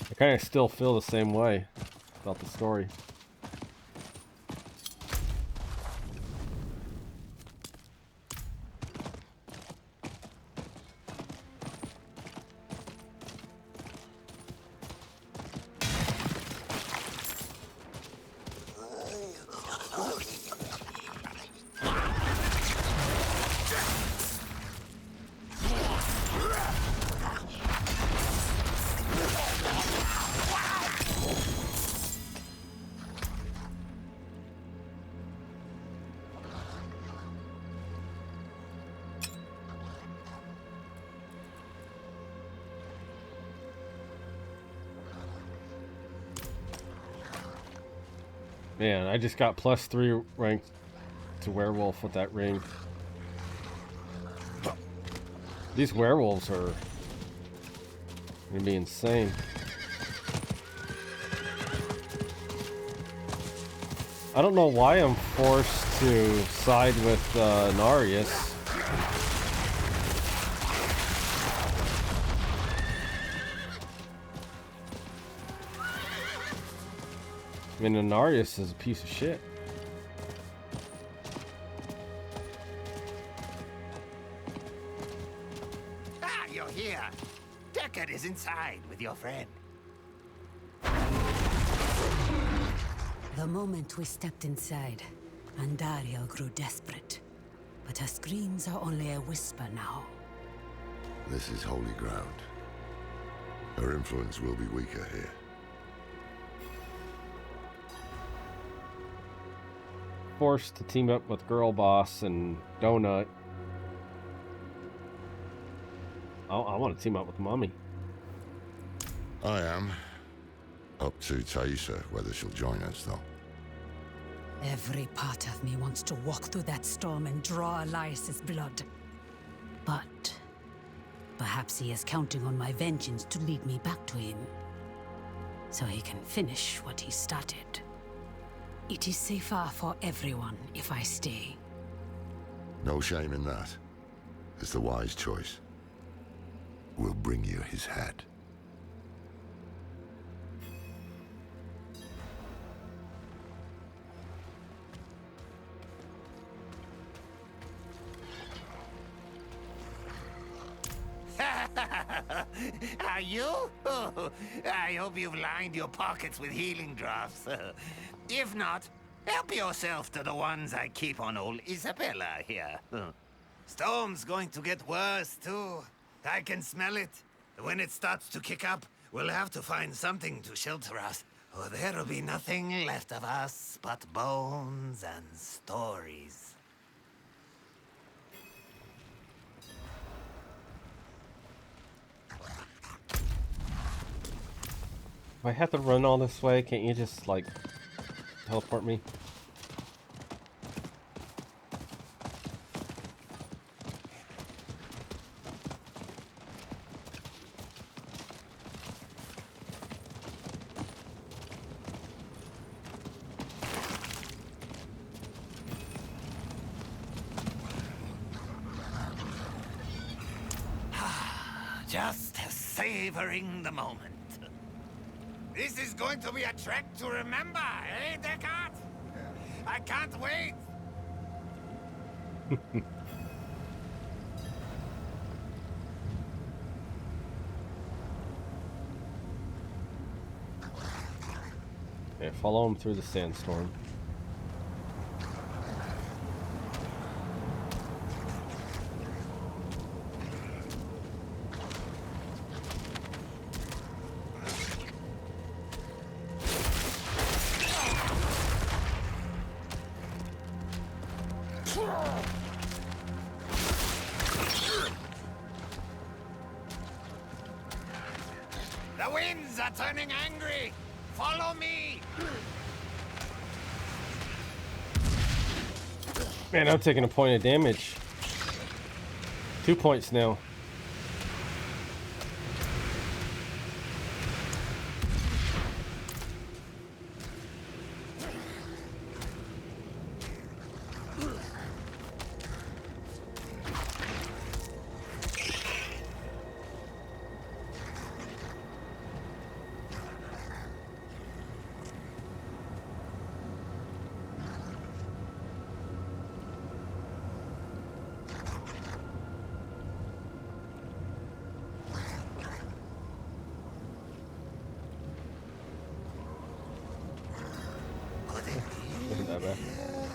I kind of still feel the same way about the story. Man, I just got +3 ranked to werewolf with that ring. These werewolves are gonna be insane. I don't know why I'm forced to side with Narius. I mean, Narius is a piece of shit. Ah, you're here. Deckard is inside with your friend. The moment we stepped inside, Andariel grew desperate. But her screams are only a whisper now. This is holy ground. Her influence will be weaker here. Forced to team up with Girl Boss and Donut. I want to team up with Mommy. I am. Up to Thaisa, whether she'll join us, though. Every part of me wants to walk through that storm and draw Elias's blood. But perhaps he is counting on my vengeance to lead me back to him, so he can finish what he started. It is safer for everyone if I stay. No shame in that. It's the wise choice. We'll bring you his head. Are you? Oh, I hope you've lined your pockets with healing drops. If not, help yourself to the ones I keep on old Isabella here. Storm's going to get worse, too. I can smell it. When it starts to kick up, we'll have to find something to shelter us, or there'll be nothing left of us but bones and stories. If I have to run all this way, can't you just, like, teleport me? Just savoring the moment. This is going to be a trek to remember, eh, Deckard? I can't wait. Yeah, follow him through the sandstorm. The winds are turning angry! Follow me! Man, I'm taking a point of damage. 2 points now.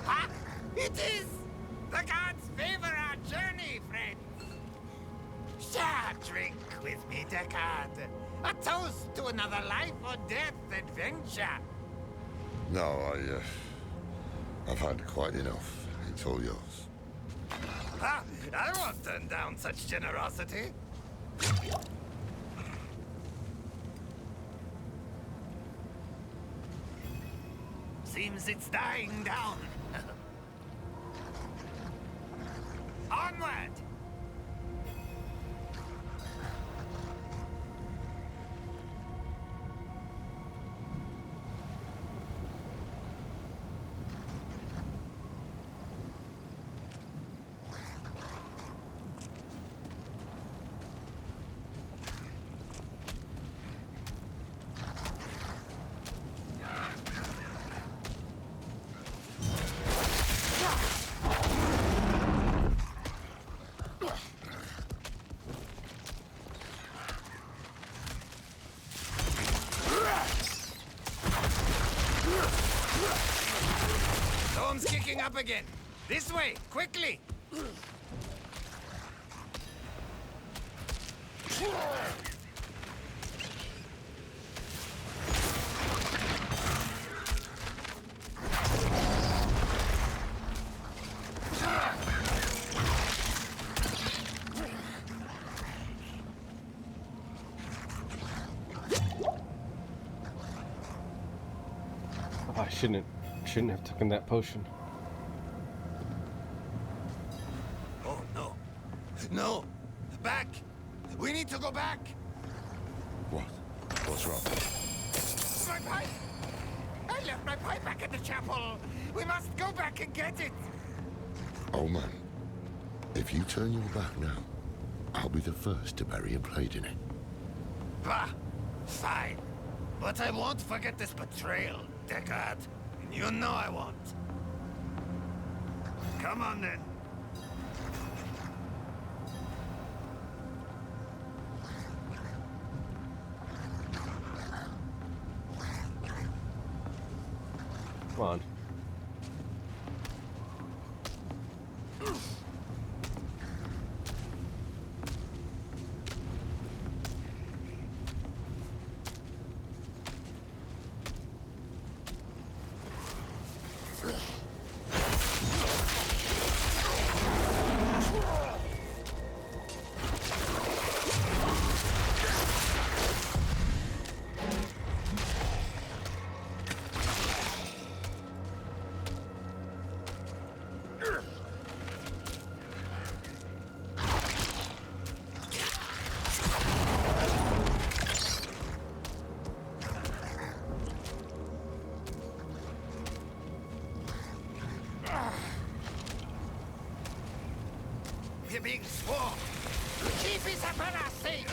Ha! It is! The gods favor our journey, friends! Share a drink with me, Deckard. A toast to another life or death adventure. No, I've had quite enough. It's all yours. Ha! I won't turn down such generosity. Seems it's dying down. Onward! Storm's kicking up again. This way, quickly! Oh, I shouldn't have taken that potion. Oh, no. No! Back! We need to go back! What? What's wrong? My pipe! I left my pipe back at the chapel! We must go back and get it! Oh man, if you turn your back now, I'll be the first to bury a blade in it. Bah! Fine. But I won't forget this betrayal, Deckard. You know I won't. Come on then. Come on. We're being swarmed. Keep Isabella safe.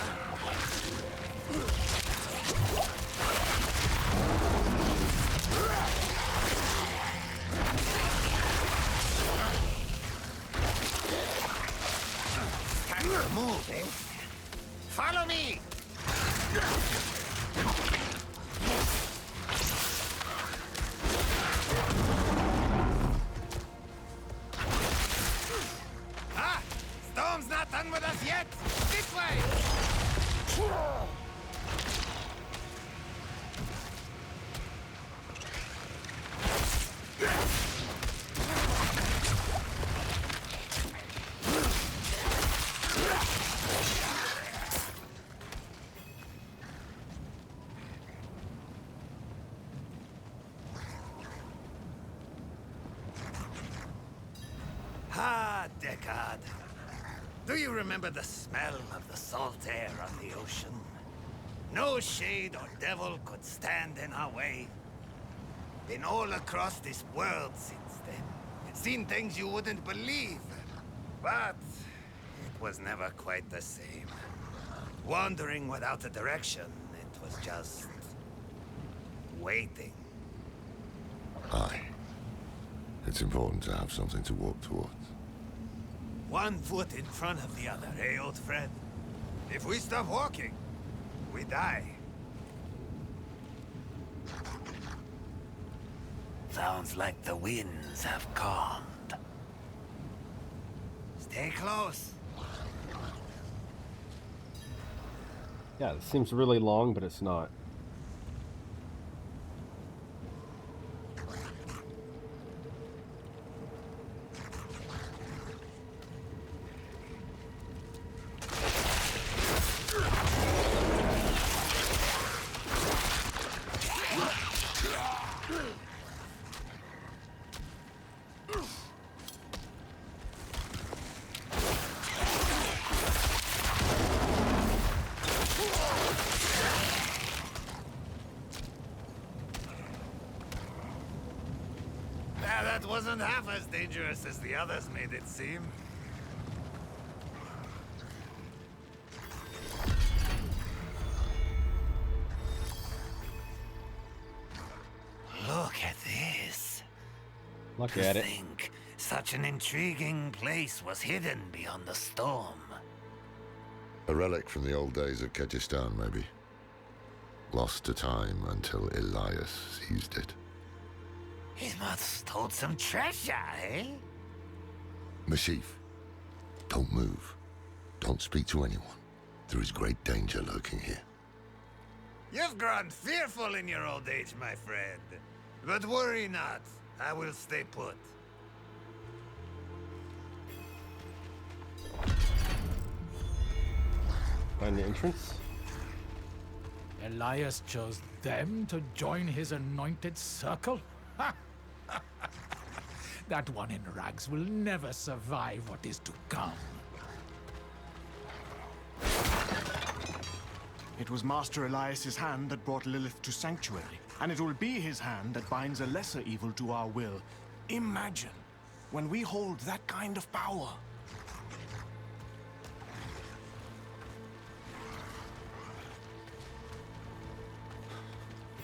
eh? Follow me! Ah! Storm's not done with us yet! This way! Ah, Deckard. Do you remember the smell of the salt air on the ocean? No shade or devil could stand in our way. Been all across this world since then. Seen things you wouldn't believe. But it was never quite the same. Wandering without a direction, it was just waiting. Aye. It's important to have something to walk towards. One foot in front of the other, eh, old friend? If we stop walking, we die. Sounds like the winds have calmed. Stay close. Yeah, it seems really long, but it's not. That wasn't half as dangerous as the others made it seem. Look at this. Look To at it. think such an intriguing place was hidden beyond the storm. A relic from the old days of Kyrgyzstan, maybe. Lost to time until Elias seized it. He must hold some treasure, eh? Mashif, don't move. Don't speak to anyone. There is great danger lurking here. You've grown fearful in your old age, my friend. But worry not. I will stay put. Find the entrance. Elias chose them to join his anointed circle? Ha! That one in rags will never survive what is to come. It was Master Elias's hand that brought Lilith to Sanctuary, and it will be his hand that binds a lesser evil to our will. Imagine when we hold that kind of power.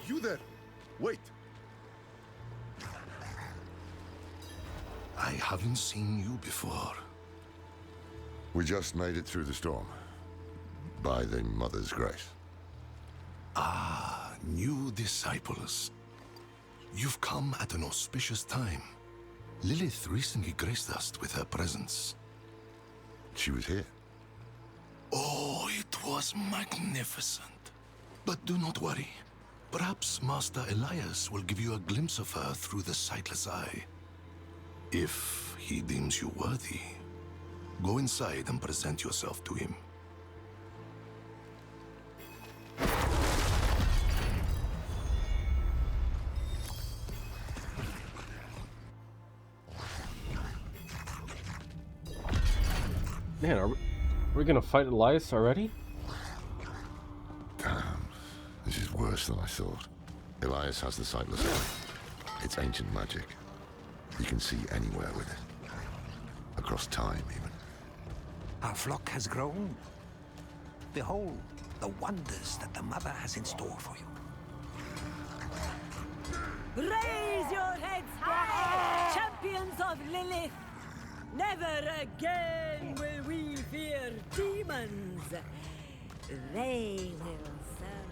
You there! Wait! I haven't seen you before. We just made it through the storm. By the Mother's grace. Ah, new disciples. You've come at an auspicious time. Lilith recently graced us with her presence. She was here. Oh, it was magnificent. But do not worry. Perhaps Master Elias will give you a glimpse of her through the sightless eye. If he deems you worthy, go inside and present yourself to him. Man, are we gonna fight Elias already? Damn, this is worse than I thought. Elias has the sightless eye. It's ancient magic. You can see anywhere with it. Across time, even. Our flock has grown. Behold the wonders that the Mother has in store for you. Raise your heads high, champions of Lilith! Never again will we fear demons. They will serve.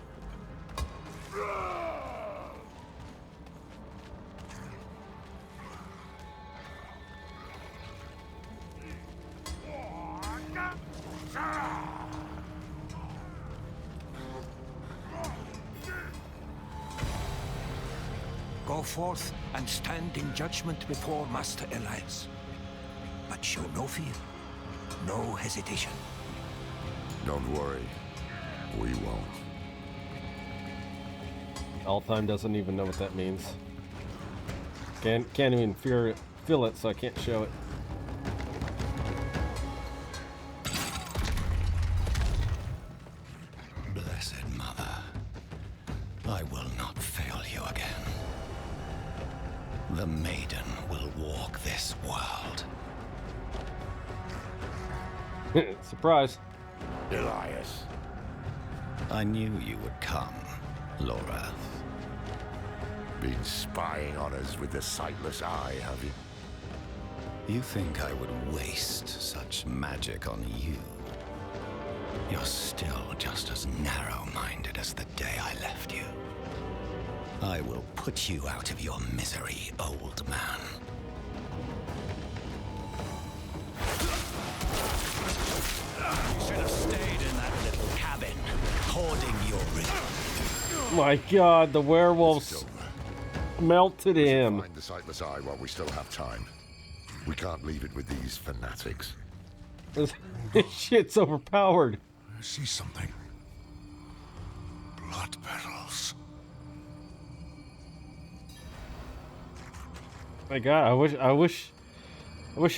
Go forth and stand in judgment before Master Elias. But show no fear, no hesitation. Don't worry, we won't. Altheim doesn't even know what that means. Can't even feel it, so I can't show it. Blessed Mother, I will not fail you again. The maiden will walk this world. Surprise. Elias. I knew you would come, Laura. Been spying on us with the sightless eye, have you? You think I would waste such magic on you? You're still just as narrow-minded as the day I left you. I will put you out of your misery, old man. You should have stayed in that little cabin, hoarding your riches. My God, the werewolves melted him. Find the sightless eye while we still have time. We can't leave it with these fanatics. This shit's overpowered. I see something. Blood petals. My God, I wish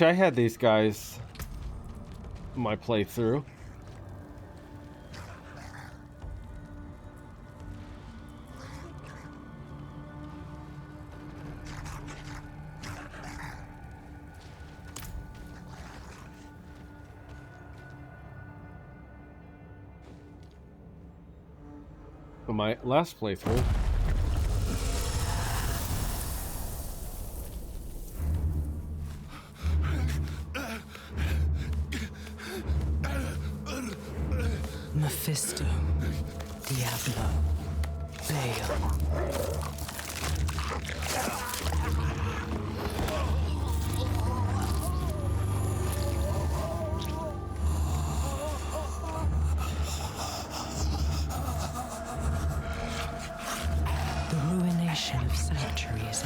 I had these guys in my playthrough. For my last playthrough. Mephisto, Diablo, Baal. The ruination of sanctuaries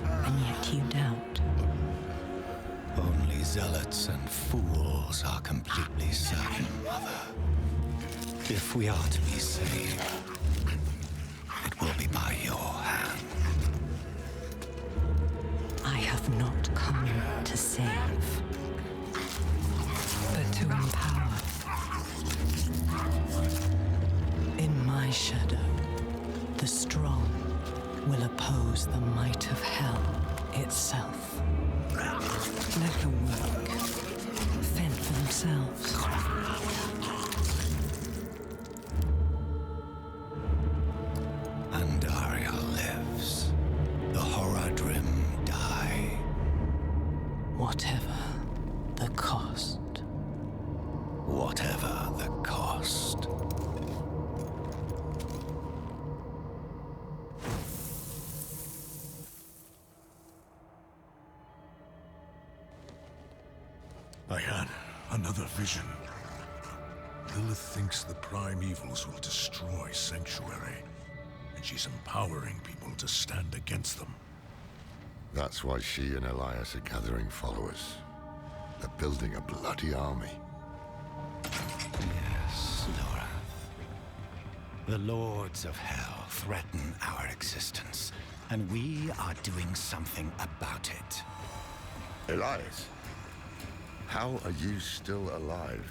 and yet you doubt. Only zealots and fools are completely certain, Mother. If we are to be saved, it will be by your hand. I have not come to save, but to empower. In my shadow, the strong will oppose the might of hell itself. Let the work fend for themselves. Andaria lives. The Horadrim die. Whatever the cost. Whatever the cost. I had another vision. Lilith thinks the prime evils will destroy Sanctuary, and she's empowering people to stand against them. That's why she and Elias are gathering followers. They're building a bloody army. Yes, Laura. The Lords of Hell threaten our existence, and we are doing something about it. Elias, how are you still alive?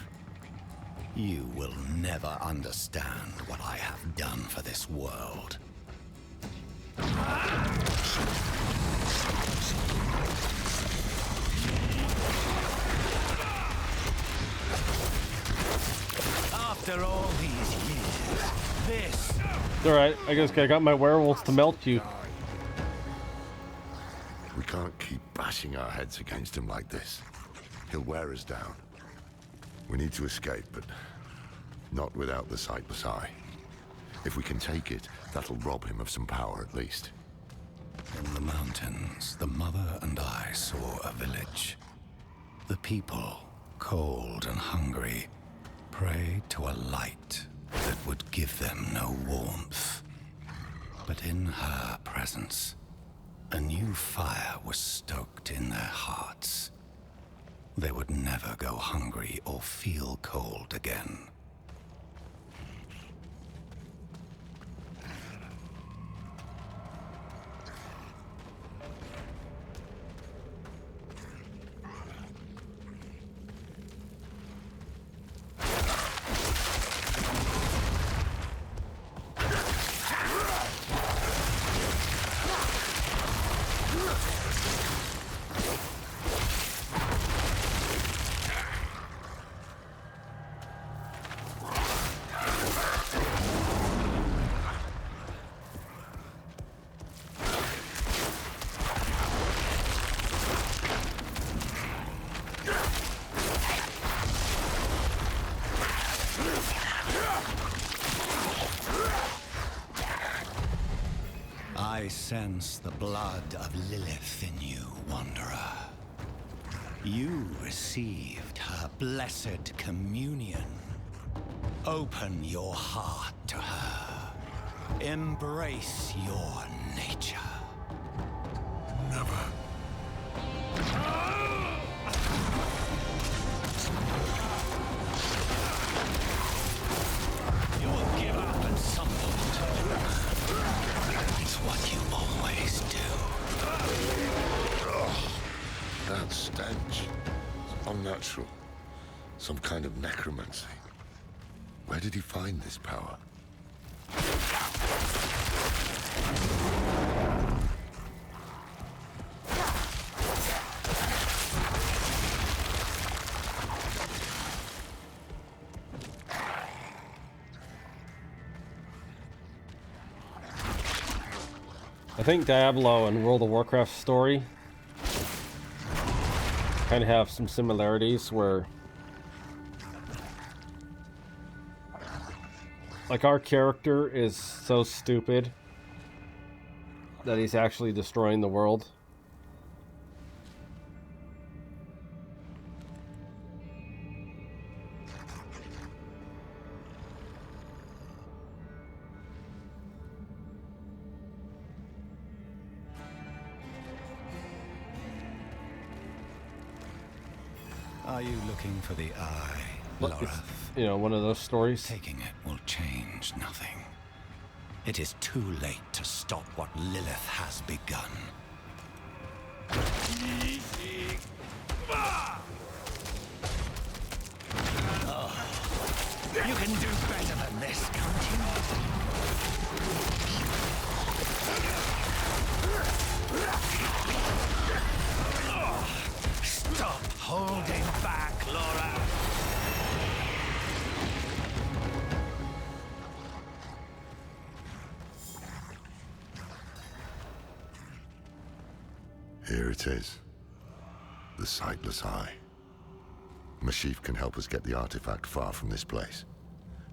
You will never understand what I have done for this world. After all these years, this... It's alright, I guess I got my werewolves to melt you. We can't keep bashing our heads against him like this. He'll wear us down. We need to escape, but not without the sightless eye. If we can take it, that'll rob him of some power at least. In the mountains, the mother and I saw a village. The people, cold and hungry, prayed to a light that would give them no warmth. But in her presence, a new fire was stoked in their hearts. They would never go hungry or feel cold again. I sense the blood of Lilith in you, Wanderer. You received her blessed communion. Open your heart to her. Embrace your nature. Never. You will give up at some point. It's what you always do. That stench. It's unnatural. Some kind of necromancy. Where did he find this power? I think Diablo and World of Warcraft's story kind of have some similarities where, like, our character is so stupid that he's actually destroying the world. Are you looking for the eye, Look, Laura? it's, you know, one of those stories. Taking it will change nothing. It is too late to stop what Lilith has begun. Oh, you can do better than this, can't you? Stop holding back, Laura. Here it is. The sightless eye. Mashif can help us get the artifact far from this place.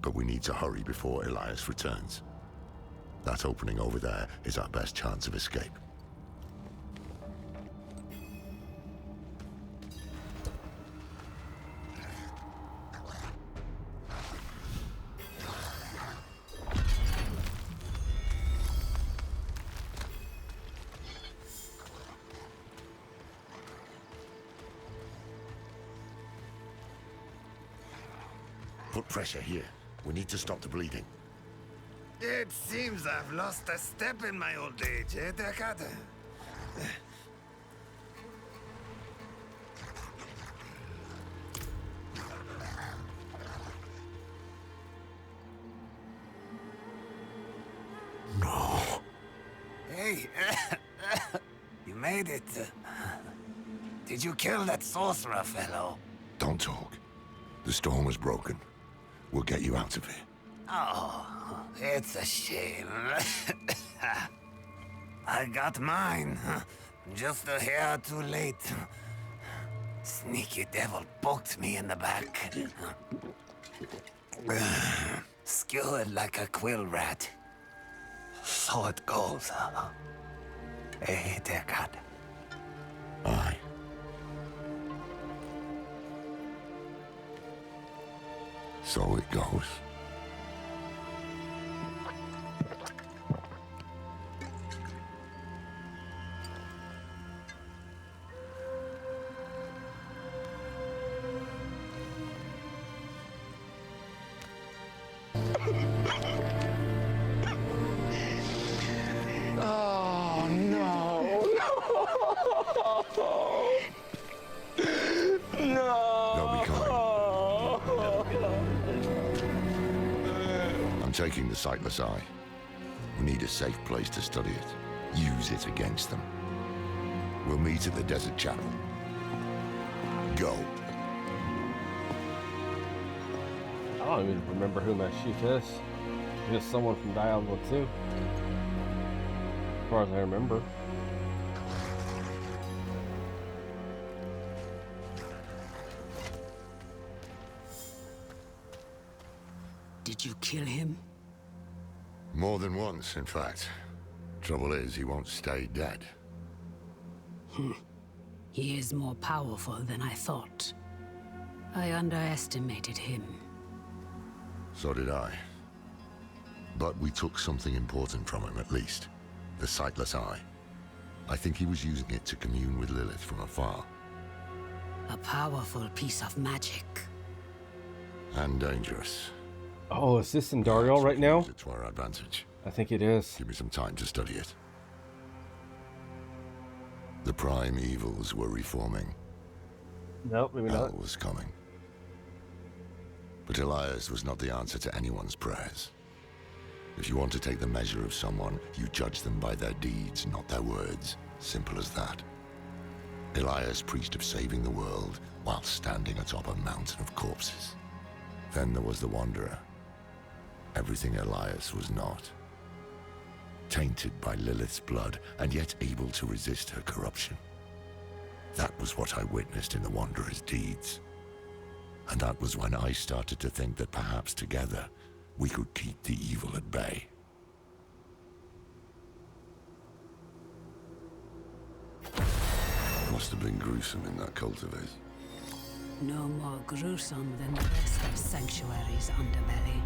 But we need to hurry before Elias returns. That opening over there is our best chance of escape. Put pressure here. We need to stop the bleeding. It seems I've lost a step in my old age, eh, Dakata? No. Hey, you made it. Did you kill that sorcerer fellow? Don't talk. The storm was broken. We'll get you out of here. Oh, it's a shame. I got mine. Just a hair too late. Sneaky devil poked me in the back. Skewered like a quill rat. So it goes. Dear God. Aye. So it goes. Oh, no. No. They'll be coming. I'm taking the Sightless Eye. We need a safe place to study it. Use it against them. We'll meet at the Desert Chapel. Go. I don't even remember who my chief is. Just someone from Diablo 2. As far as I remember. Did you kill him? More than once, in fact. Trouble is, he won't stay dead. He is more powerful than I thought. I underestimated him. So did I. But we took something important from him, at least. The Sightless Eye. I think he was using it to commune with Lilith from afar. A powerful piece of magic. And dangerous. Oh, is this in Dariel right now? Use it to our advantage. I think it is. Give me some time to study it. The prime evils were reforming. Nope, maybe Hell not. was coming. But Elias was not the answer to anyone's prayers. If you want to take the measure of someone, you judge them by their deeds, not their words. Simple as that. Elias preached of saving the world while standing atop a mountain of corpses. Then there was the Wanderer. Everything Elias was not. Tainted by Lilith's blood, and yet able to resist her corruption. That was what I witnessed in the Wanderer's deeds. And that was when I started to think that perhaps together, we could keep the evil at bay. Must have been gruesome in that cult of his. No more gruesome than the rest of Sanctuary's underbelly.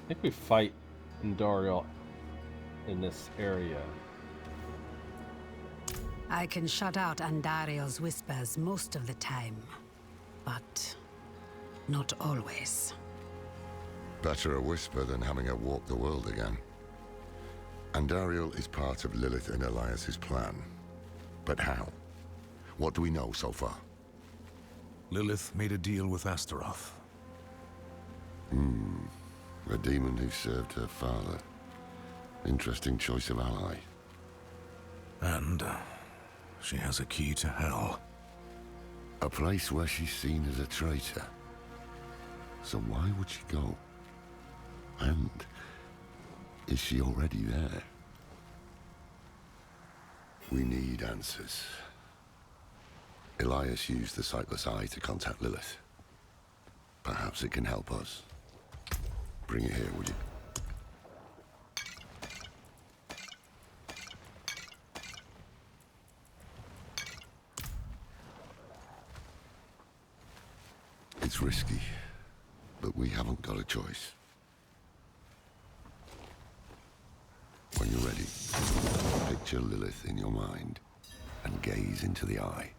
I think we fight in Dariel in this area. I can shut out Andariel's whispers most of the time, but not always. Better a whisper than having her walk the world again. Andariel is part of Lilith and Elias's plan. But how? What do we know so far? Lilith made a deal with Astaroth. A demon who served her father. Interesting choice of ally. And she has a key to hell. A place where she's seen as a traitor. So why would she go? And is she already there? We need answers. Elias used the Sightless Eye to contact Lilith. Perhaps it can help us. Bring it here, would you? It's risky, but we haven't got a choice. When you're ready, picture Lilith in your mind and gaze into the eye.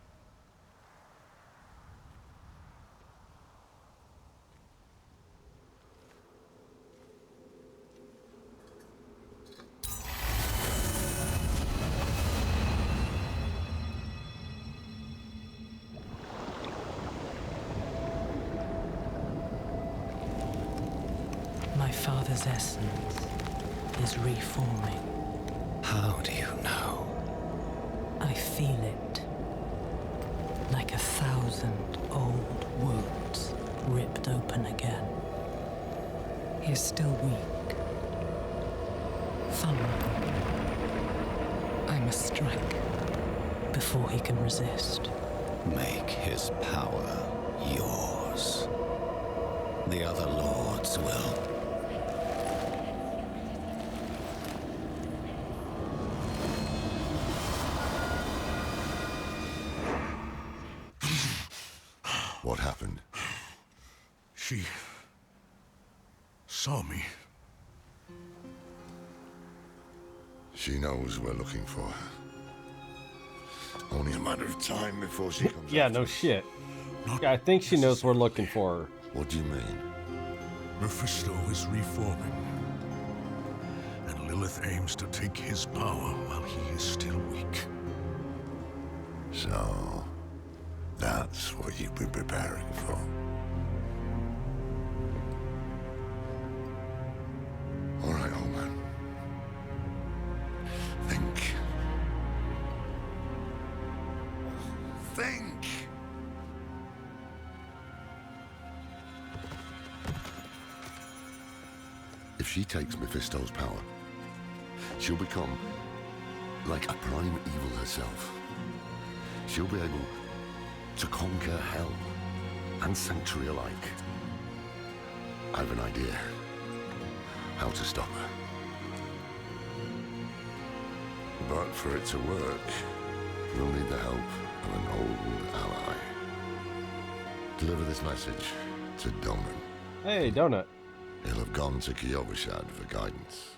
My father's essence is reforming. How do you know? feel it. Like 1,000 old wounds ripped open again. He is still weak. Vulnerable. I must strike before he can resist. Make his power yours. The other lords will. What happened? She saw me. She knows we're looking for her. Only a matter of time before she comes. Yeah, no shit. Yeah, I think she knows we're looking for her. What do you mean? Mephisto is reforming. And Lilith aims to take his power while he is still weak. So, that's what you've been preparing for. All right, old man. Think. Think! If she takes Mephisto's power, she'll become like a prime evil herself. She'll be able to conquer hell and sanctuary alike. I have an idea how to stop her. But for it to work, we'll need the help of an old ally. Deliver this message to Donan. Hey, Donut. He'll have gone to Kyovashad for guidance.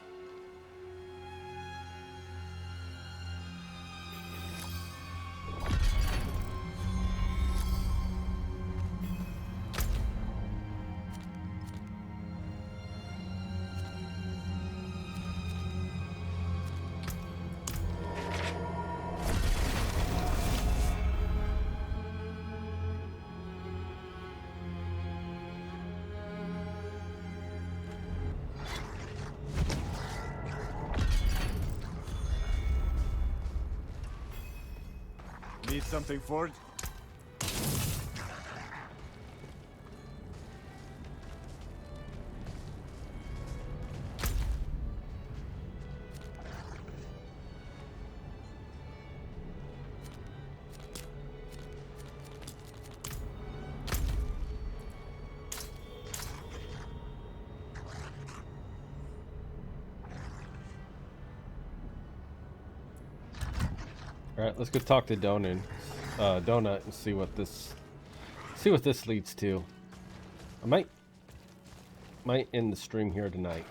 Need something, Ford? All right, let's go talk to Donut and see what this leads to. I might end the stream here tonight.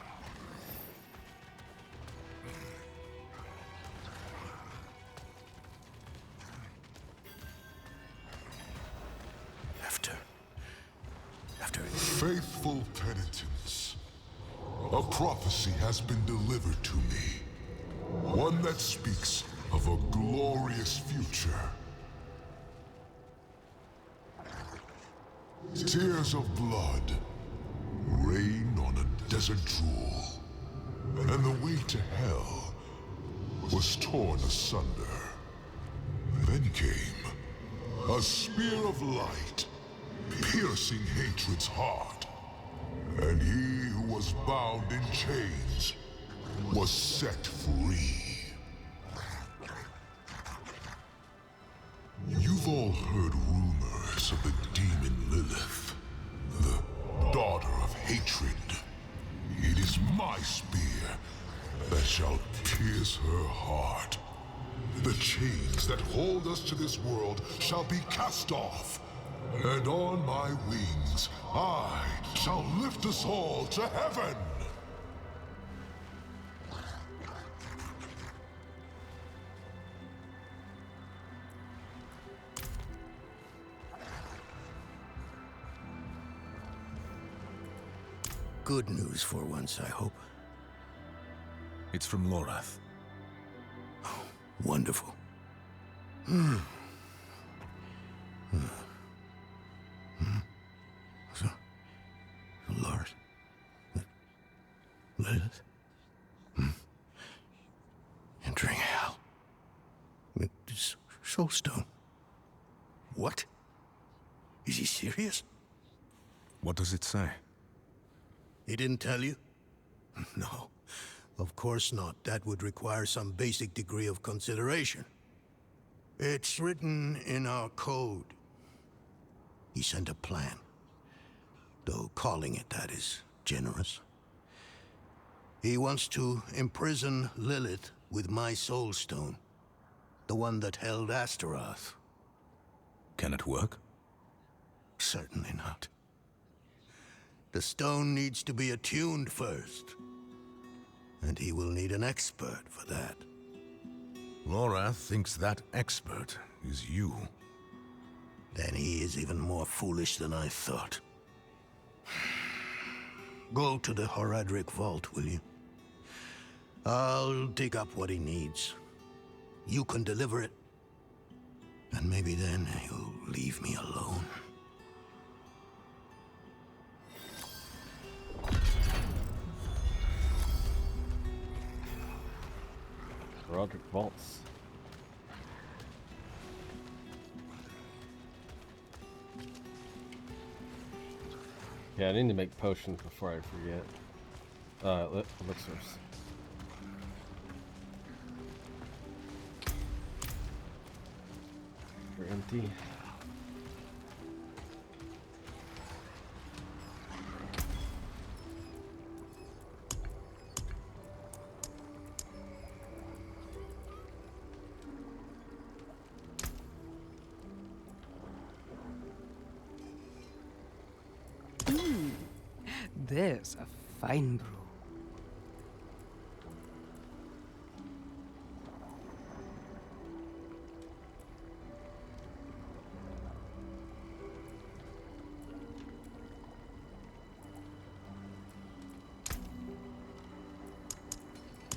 After faithful penitence, a prophecy has been delivered to me. One that speaks of a glorious future. Tears of blood rain on a desert drool, and the way to hell was torn asunder. Then came a spear of light, piercing hatred's heart, and he who was bound in chains was set free. You've all heard rumors of the demon Lilith, the daughter of hatred. It is my spear that shall pierce her heart. The chains that hold us to this world shall be cast off, and on my wings I shall lift us all to heaven. Good news for once, I hope. It's from Lorath. Oh, wonderful. So, Lord, Lilith, entering hell. Soulstone. What? Is he serious? What does it say? He didn't tell you? No, of course not. That would require some basic degree of consideration. It's written in our code. He sent a plan. Though calling it that is generous. He wants to imprison Lilith with my Soulstone. The one that held Astaroth. Can it work? Certainly not. The stone needs to be attuned first. And he will need an expert for that. Laura thinks that expert is you. Then he is even more foolish than I thought. Go to the Horadric vault, will you? I'll dig up what he needs. You can deliver it. And maybe then he'll leave me alone. Roderick Vaults. Yeah, I need to make potions before I forget. Elixirs. They're empty. There's a fine brew.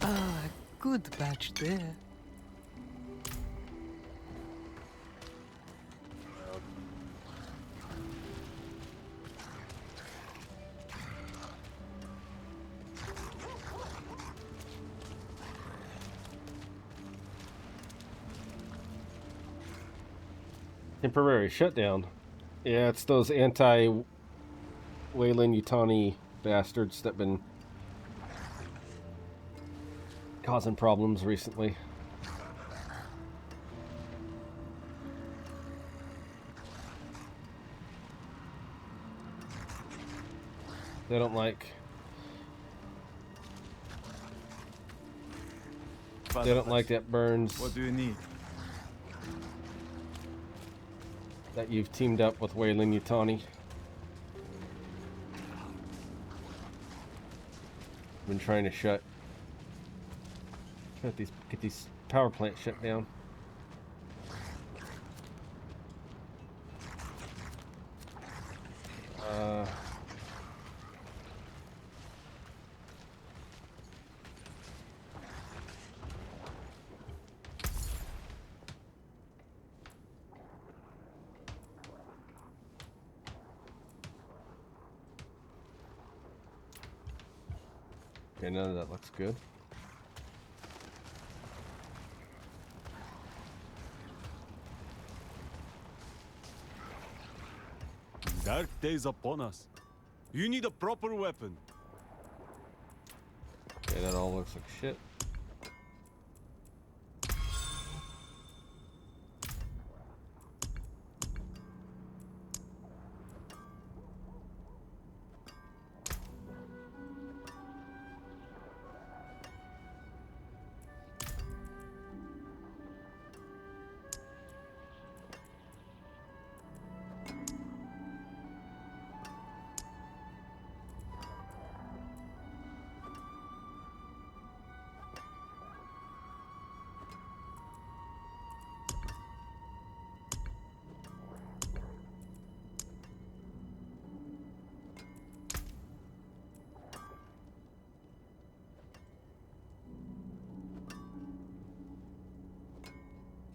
Ah, good batch there. Temporary shutdown. Yeah, it's those anti-Wayland Yutani bastards that been causing problems recently. They don't like that Burns. What do you need? That you've teamed up with Wayland Yutani. Been trying to get these power plants shut down. Okay, none of that looks good. Dark days upon us. You need a proper weapon. Okay, that all looks like shit.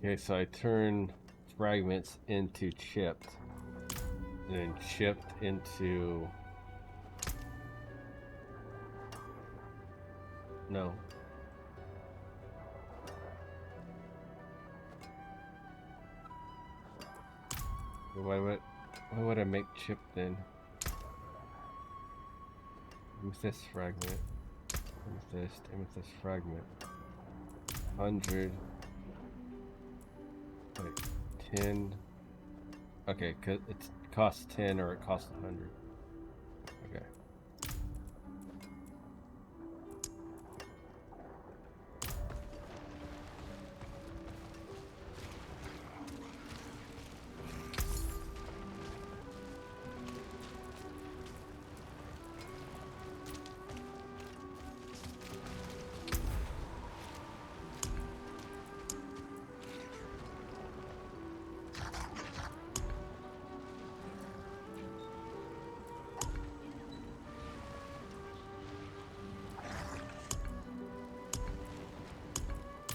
Okay, so I turn fragments into chipped, and then chipped into... No. Why would I make chip then? Amethyst fragment. Amethyst fragment. 100. Wait, 10. Okay, cause it costs 10 or it costs 100. Okay.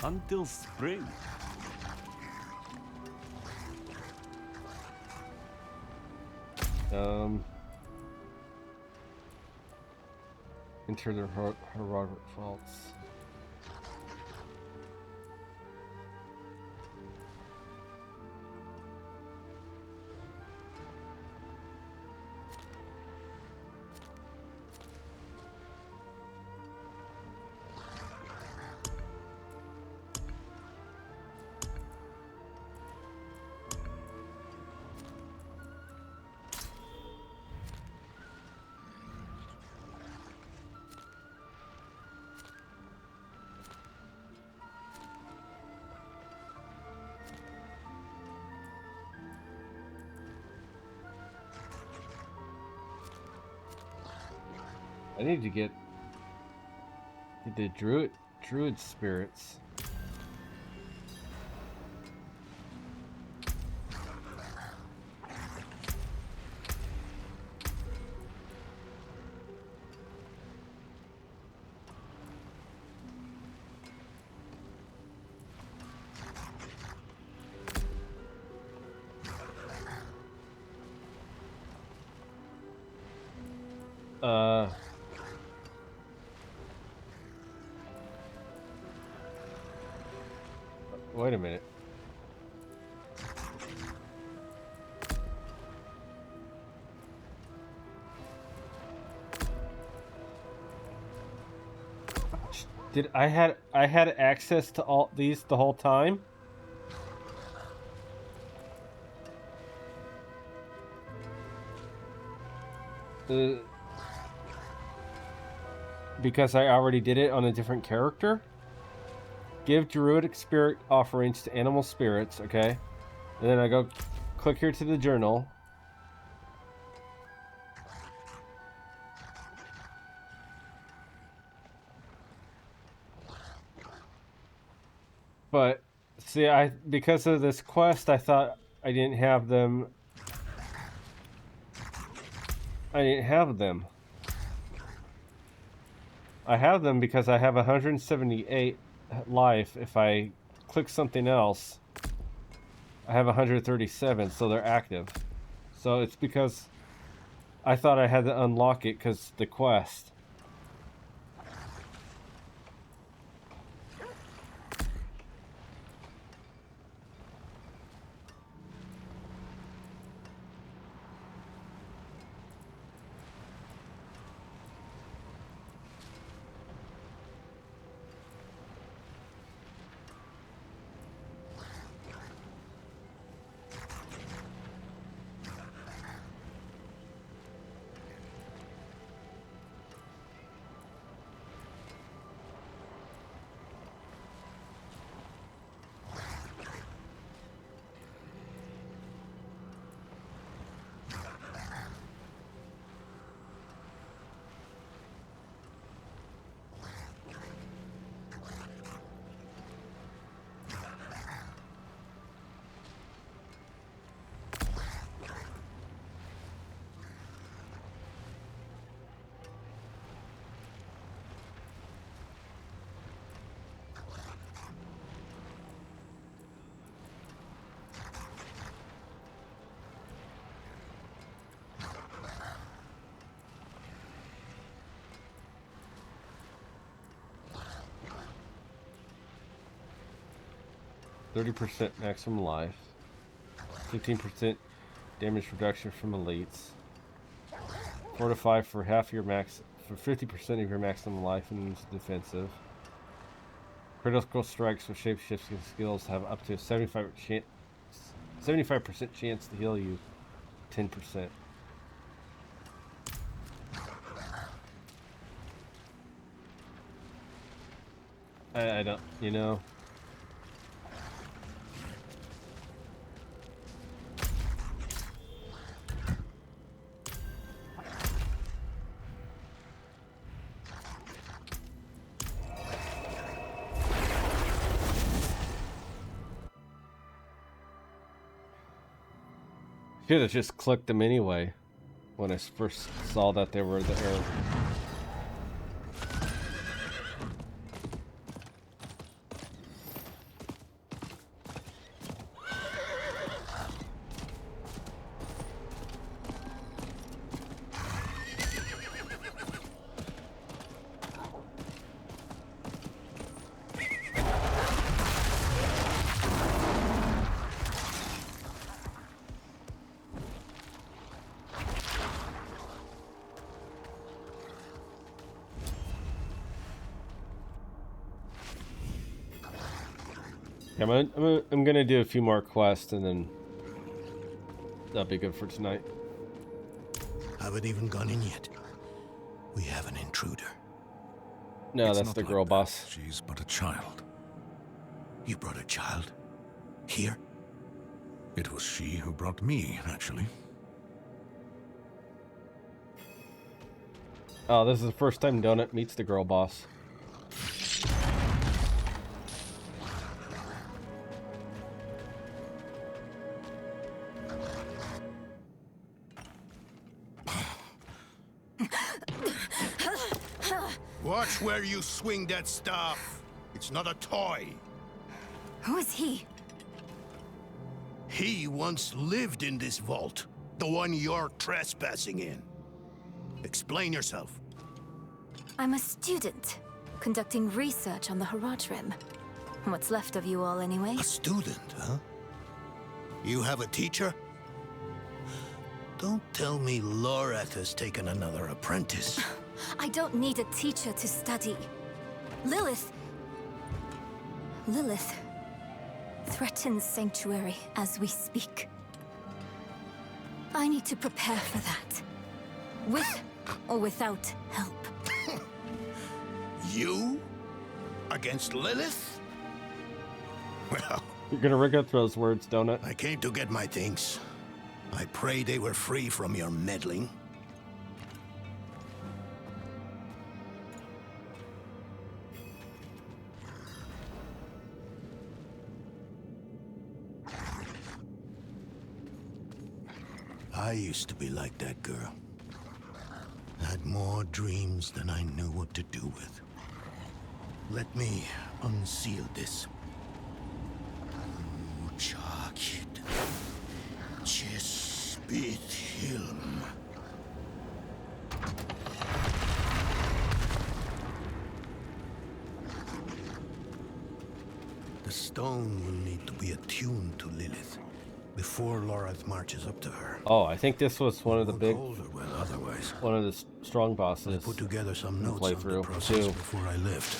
Until spring. Enter the heroic faults. I need to get the druid spirits. Wait a minute. Did I had access to all these the whole time? Because I already did it on a different character? Give druidic spirit offerings to animal spirits, okay? And then I go click here to the journal. But see, because of this quest, I thought I didn't have them. I didn't have them. I have them because I have 178 life. If I click something else, I have 137, so they're active. So it's because I thought I had to unlock it because the quest. %, maximum life, 15% Damage reduction from elites. Fortify for half your max, for 50% of your maximum life and use defensive. Critical strikes with shape-shifting skills have up to a 75% chance to heal you 10%. I don't, you know. Should have just clicked them anyway when I first saw that they were there. Yeah, I'm gonna do a few more quests and then that'll be good for tonight. Haven't even gone in yet. We have an intruder. No, It's that's not the like girl that. boss. She's but a child. You brought a child? Here? It was she who brought me, actually. Oh, this is the first time Donut meets the girl boss. Watch where you swing that staff. It's not a toy. Who is he? He once lived in this vault. The one you're trespassing in. Explain yourself. I'm a student, conducting research on the Haraj Rim. What's left of you all, anyway? A student, huh? You have a teacher? Don't tell me Lorath has taken another apprentice. I don't need a teacher to study. Lilith threatens Sanctuary as we speak. I need to prepare for that. With or without help. You? Against Lilith? Well... You're gonna regret those words, Donut. I came to get my things. I pray they were free from your meddling. I used to be like that girl. Had more dreams than I knew what to do with. Let me unseal this. Chakid. Chespit Hilm. The stone will need to be attuned to Lilith before Lorath marches up to her. Oh, I think this was one of the big, Well, otherwise, one of the strong bosses. I put together some notes on the playthrough process too. before I left.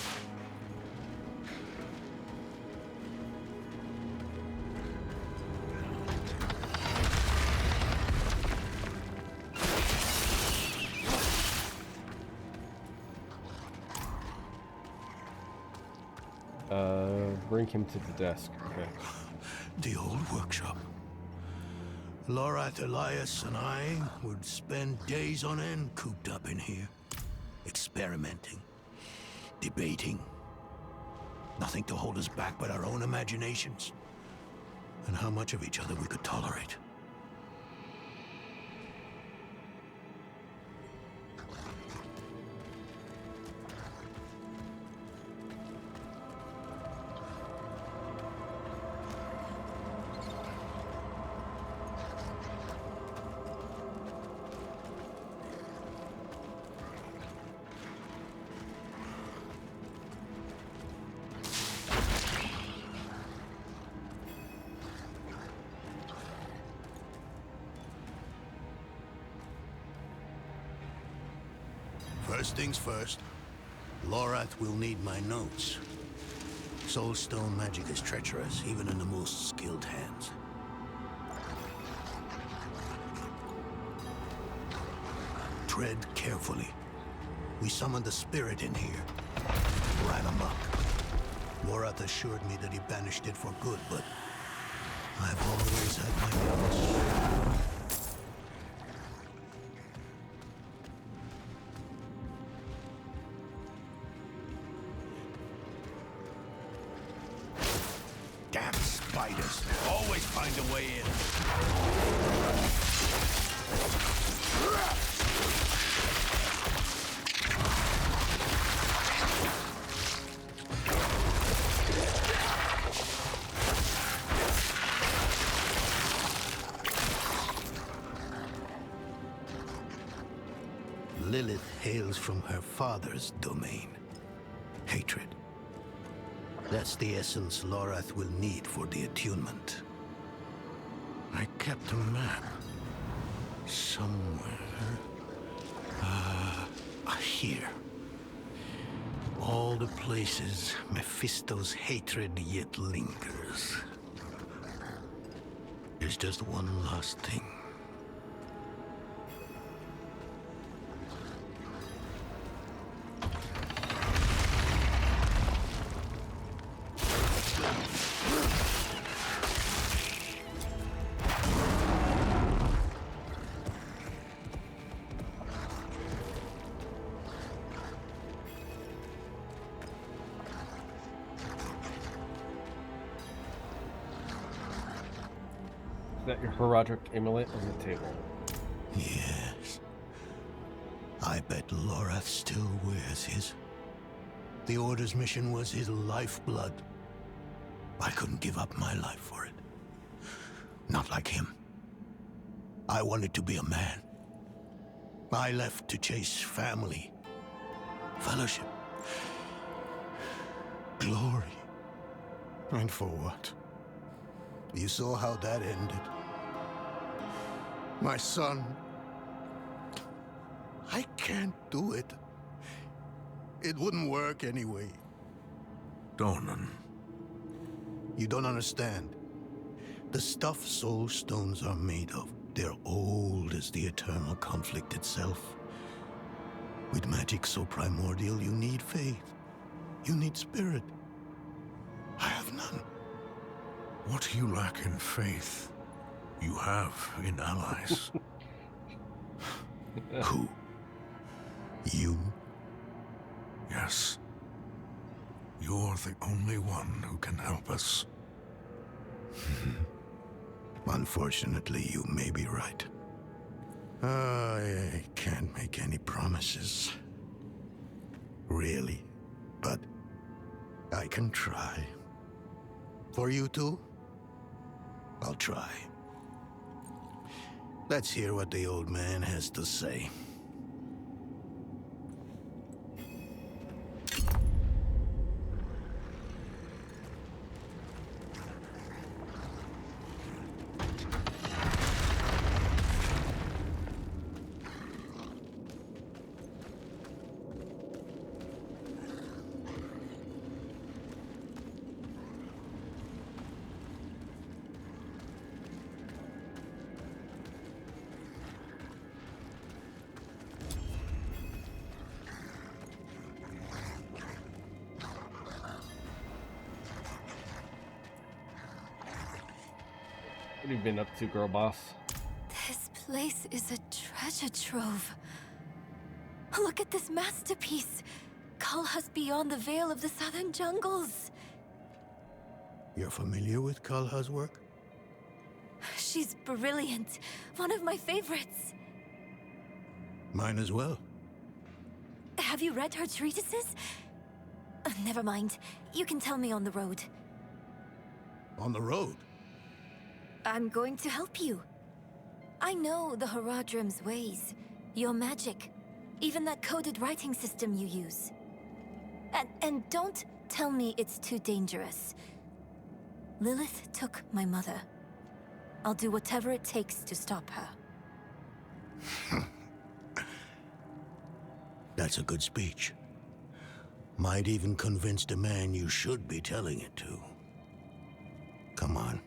Bring him to the desk. Okay. The old workshop. Lorath, Elias, and I would spend days on end cooped up in here. Experimenting. Debating. Nothing to hold us back but our own imaginations. And how much of each other we could tolerate. First things first, Lorath will need my notes. Soulstone magic is treacherous, even in the most skilled hands. Tread carefully. We summoned the spirit in here. Ran amok. Lorath assured me that he banished it for good, but I've always had my doubts. Damn spiders. Always find a way in. Lilith hails from her father's domain. Hatred. That's the essence Lorath will need for the attunement. I kept a map. Somewhere. Here. All the places Mephisto's hatred yet lingers. There's just one last thing. Is that your Herodic amulet on the table? Yes. I bet Lorath still wears his. The Order's mission was his lifeblood. I couldn't give up my life for it. Not like him. I wanted to be a man. I left to chase family, fellowship, glory. And for what? You saw how that ended. My son. I can't do it. It wouldn't work anyway. Donan. You don't understand. The stuff soul stones are made of, they're old as the eternal conflict itself. With magic so primordial, you need faith. You need spirit. I have none. What you lack in faith, you have in allies. Who? You? Yes. You're the only one who can help us. Unfortunately, you may be right. I can't make any promises. Really. But I can try. For you two, I'll try. Let's hear what the old man has to say. What have you been up to, girl boss? This place is a treasure trove. Look at this masterpiece. Kalha's beyond the veil of the southern jungles. You're familiar with Kalha's work? She's brilliant. One of my favorites. Mine as well. Have you read her treatises? Never mind. You can tell me on the road. On the road? I'm going to help you. I know the Horadrim's ways, your magic, even that coded writing system you use. And don't tell me it's too dangerous. Lilith took my mother. I'll do whatever it takes to stop her. That's a good speech. Might even convince the man you should be telling it to. Come on.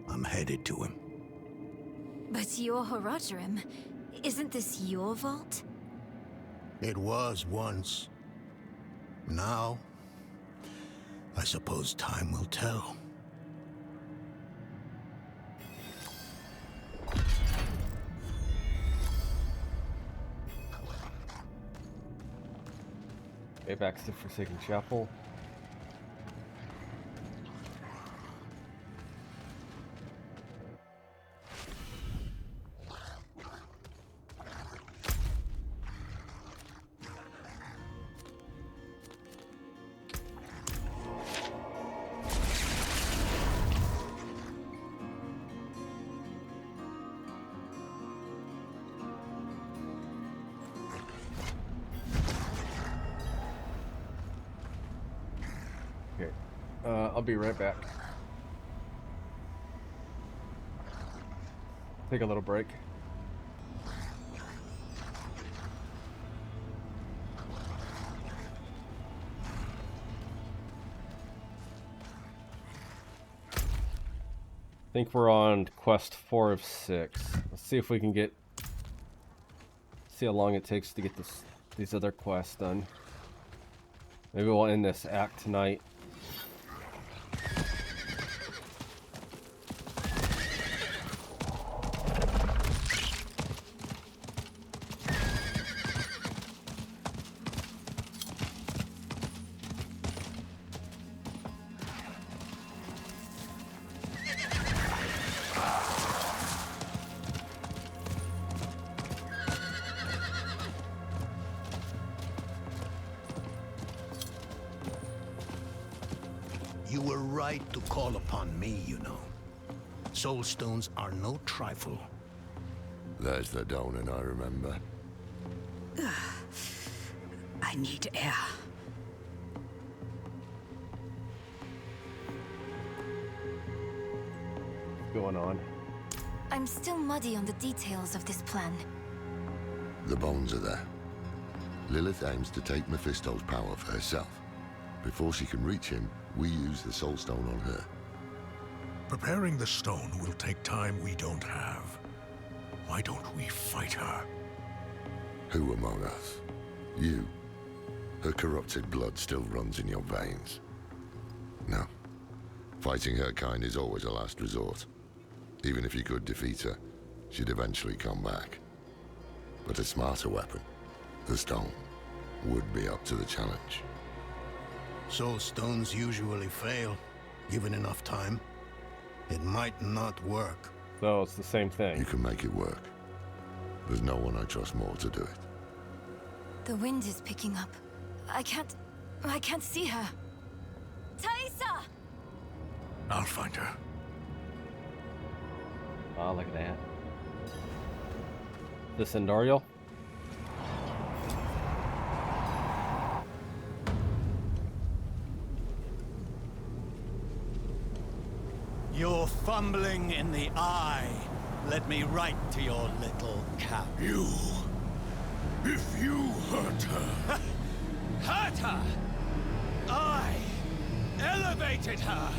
I'm headed to him. But you're Horadrim. Isn't this your vault? It was once. Now, I suppose time will tell. Okay, back to the Forsaken Chapel. I'll be right back. Take a little break. I think we're on quest 4 of 6. Let's see if we can see how long it takes to get these other quests done. Maybe we'll end this act tonight. You were right to call upon me, you know. Soul stones are no trifle. There's the Donan I remember. I need air. What's going on? I'm still muddy on the details of this plan. The bones are there. Lilith aims to take Mephisto's power for herself. Before she can reach him, we use the Soul Stone on her. Preparing the stone will take time we don't have. Why don't we fight her? Who among us? You. Her corrupted blood still runs in your veins. No. Fighting her kind is always a last resort. Even if you could defeat her, she'd eventually come back. But a smarter weapon, the stone, would be up to the challenge. Soul stones usually fail, given enough time. It might not work. So it's the same thing. You can make it work. There's no one I trust more to do it. The wind is picking up. I can't see her. Thaisa! I'll find her. Oh, look at that. The Sindariel? You're fumbling in the eye. Let me write to your little cap. If you hurt her... Hurt her? I elevated her.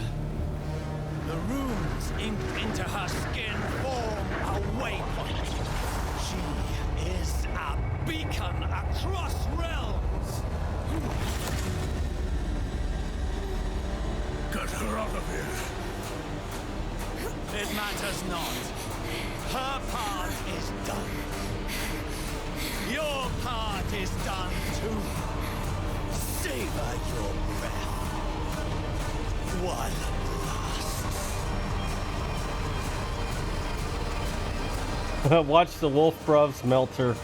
The runes inked into her skin form a waypoint. She is a beacon across realms. Get her out of here. It matters not. Her part is done. Your part is done too. Savor your breath while it lasts. Watch the Wolf Bruvs Melter.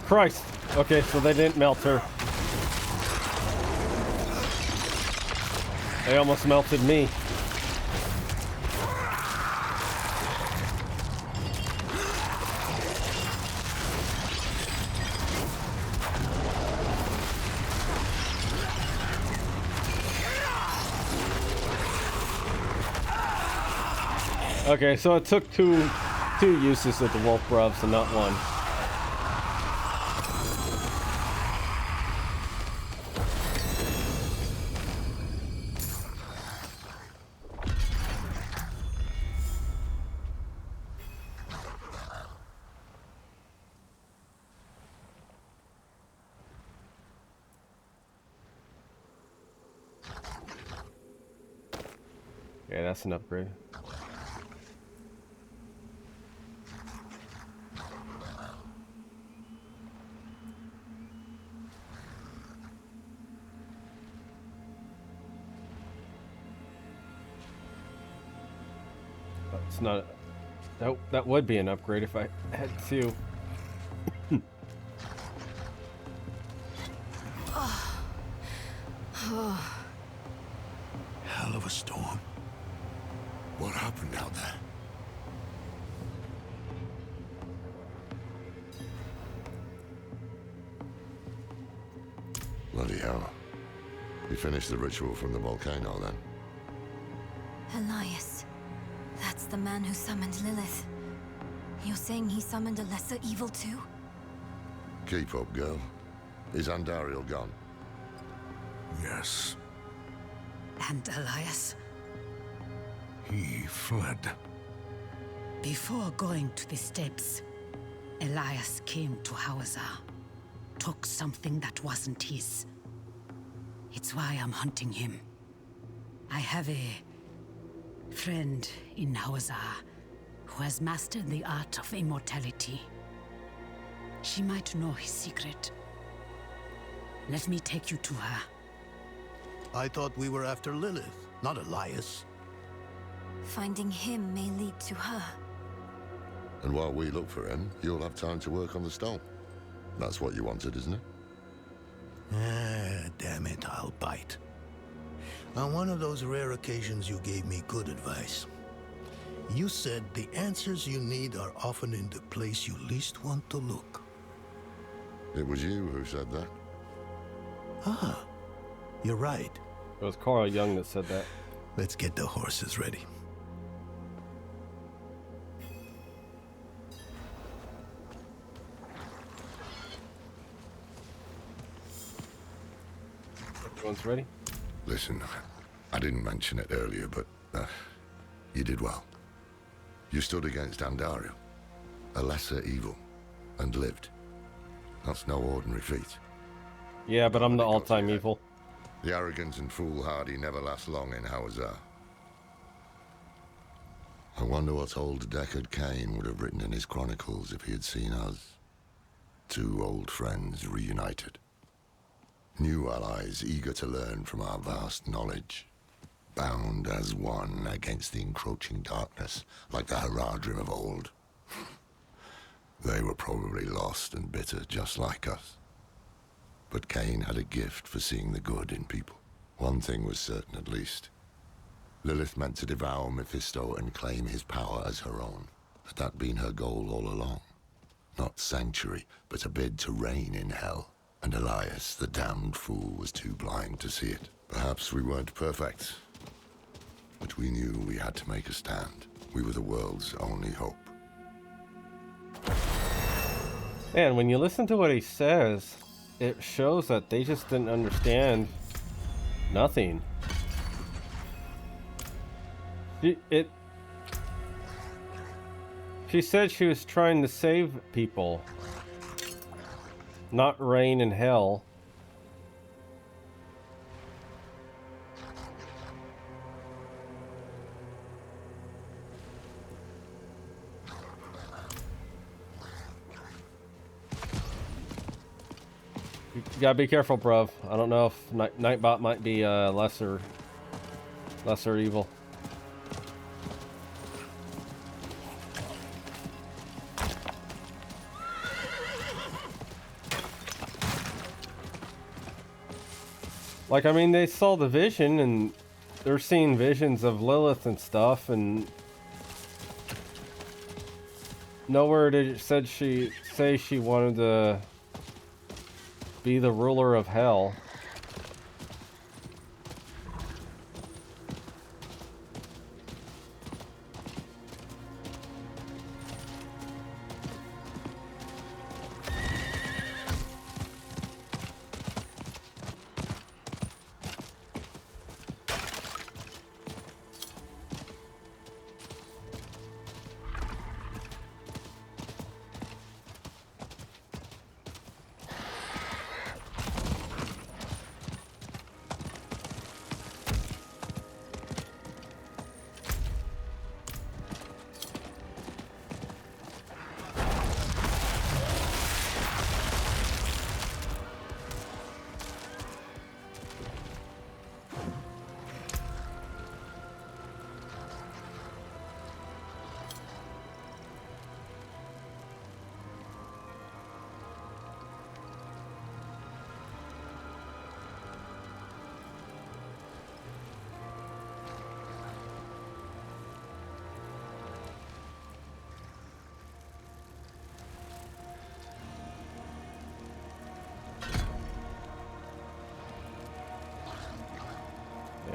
Christ! Okay, so they didn't melt her. They almost melted me. Okay, so it took two uses of the wolf bruvs and not one. Yeah, that's an upgrade. It's not. That would be an upgrade if I had to. Hell of a storm. What happened out there? Bloody hell. You finished the ritual from the volcano then? Elias. That's the man who summoned Lilith. You're saying he summoned a lesser evil too? Keep up, girl. Is Andariel gone? Yes. And Elias? He fled. Before going to the steps, Elias came to Hawazar, took something that wasn't his. It's why I'm hunting him. I have a friend in Hawazar who has mastered the art of immortality. She might know his secret. Let me take you to her. I thought we were after Lilith, not Elias. Finding him may lead to her. And while we look for him, you'll have time to work on the stone. That's what you wanted, isn't it? Ah, damn it, I'll bite. On one of those rare occasions you gave me good advice. You said the answers you need are often in the place you least want to look. It was you who said that. Ah, you're right. It was Carl Jung that said that. Let's get the horses ready. Everyone's ready? Listen, I didn't mention it earlier, but you did well. You stood against Andariel, a lesser evil, and lived. That's no ordinary feat. Yeah, but I'm the all-time evil. The arrogant and foolhardy never last long in Hawazar. I wonder what old Deckard Cain would have written in his chronicles if he had seen us. Two old friends reunited. New allies eager to learn from our vast knowledge. Bound as one against the encroaching darkness, like the Haradrim of old. They were probably lost and bitter, just like us. But Cain had a gift for seeing the good in people. One thing was certain, at least. Lilith meant to devour Mephisto and claim his power as her own. Had that been her goal all along? Not sanctuary, but a bid to reign in hell. And Elias, the damned fool, was too blind to see it. Perhaps we weren't perfect, but we knew we had to make a stand. We were the world's only hope. And when you listen to what he says, it shows that they just didn't understand nothing. She said she was trying to save people, not reign in hell. You gotta be careful, bruv. I don't know if Nightbot might be lesser evil. Like, I mean, they saw the vision, and they're seeing visions of Lilith and stuff, and nowhere did it say she wanted to be the ruler of hell.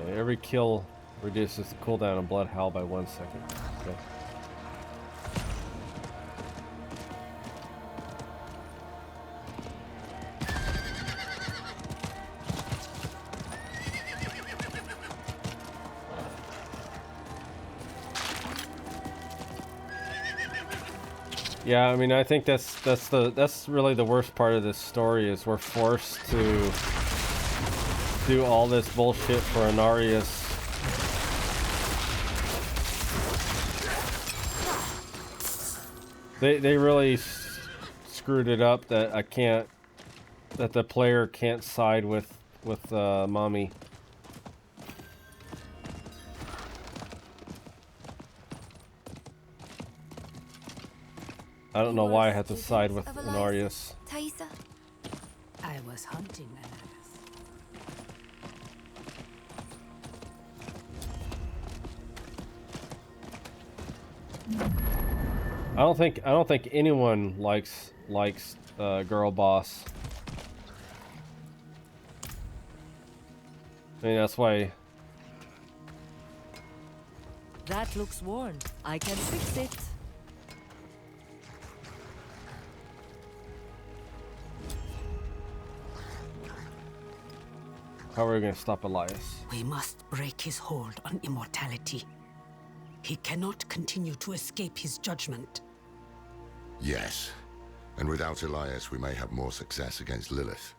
Every kill reduces the cooldown of Blood Howl by 1 second. Okay. Yeah, I mean, I think that's really the worst part of this story is we're forced to do all this bullshit for Anarius. They really screwed it up that that the player can't side with mommy. I don't know why I had to side with Anarius. Thaisa. I was hunting Elias. I don't think anyone likes girl boss. I mean, that's why. That looks worn. I can fix it. How are we going to stop Elias? We must break his hold on immortality. He cannot continue to escape his judgment. Yes. And without Elias, we may have more success against Lilith.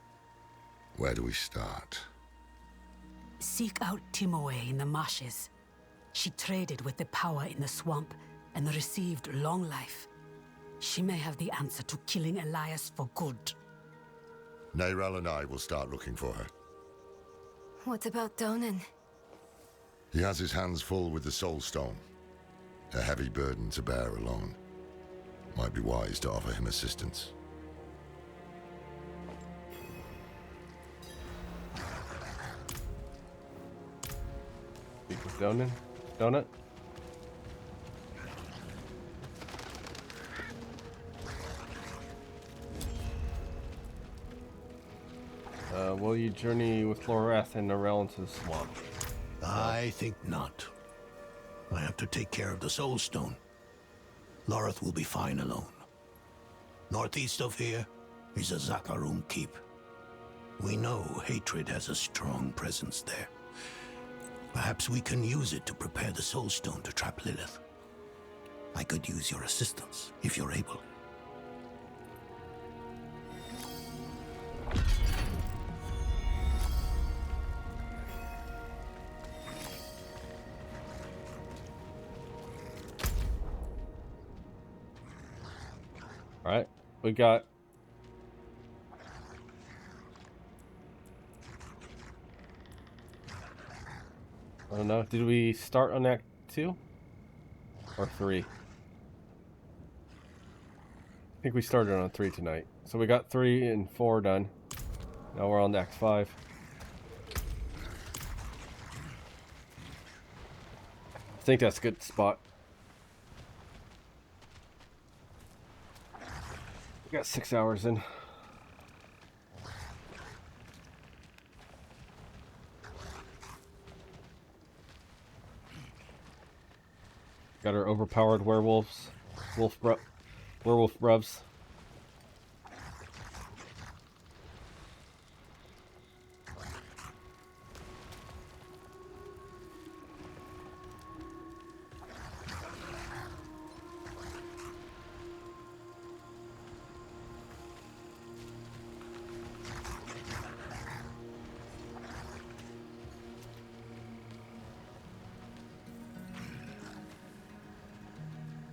Where do we start? Seek out Timoe in the marshes. She traded with the power in the swamp and received long life. She may have the answer to killing Elias for good. Neyral and I will start looking for her. What about Donan? He has his hands full with the Soul Stone. A heavy burden to bear alone. Might be wise to offer him assistance. Speak with Donan? Donut? Will you journey with Loreth and Neyral into the swamp? I think not. I have to take care of the Soul Stone. Loreth will be fine alone. Northeast of here is a Zakarum keep. We know hatred has a strong presence there. Perhaps we can use it to prepare the Soul Stone to trap Lilith. I could use your assistance, if you're able. Alright, we got... I don't know, did we start on Act 2? Or 3? I think we started on 3 tonight. So we got 3 and 4 done. Now we're on Act 5. think that's a good spot. We got 6 hours in. Got our overpowered werewolves. Werewolf rubs.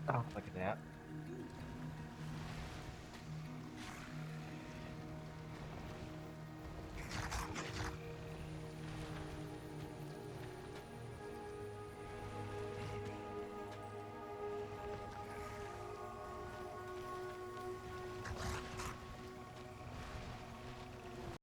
Oh, look at that.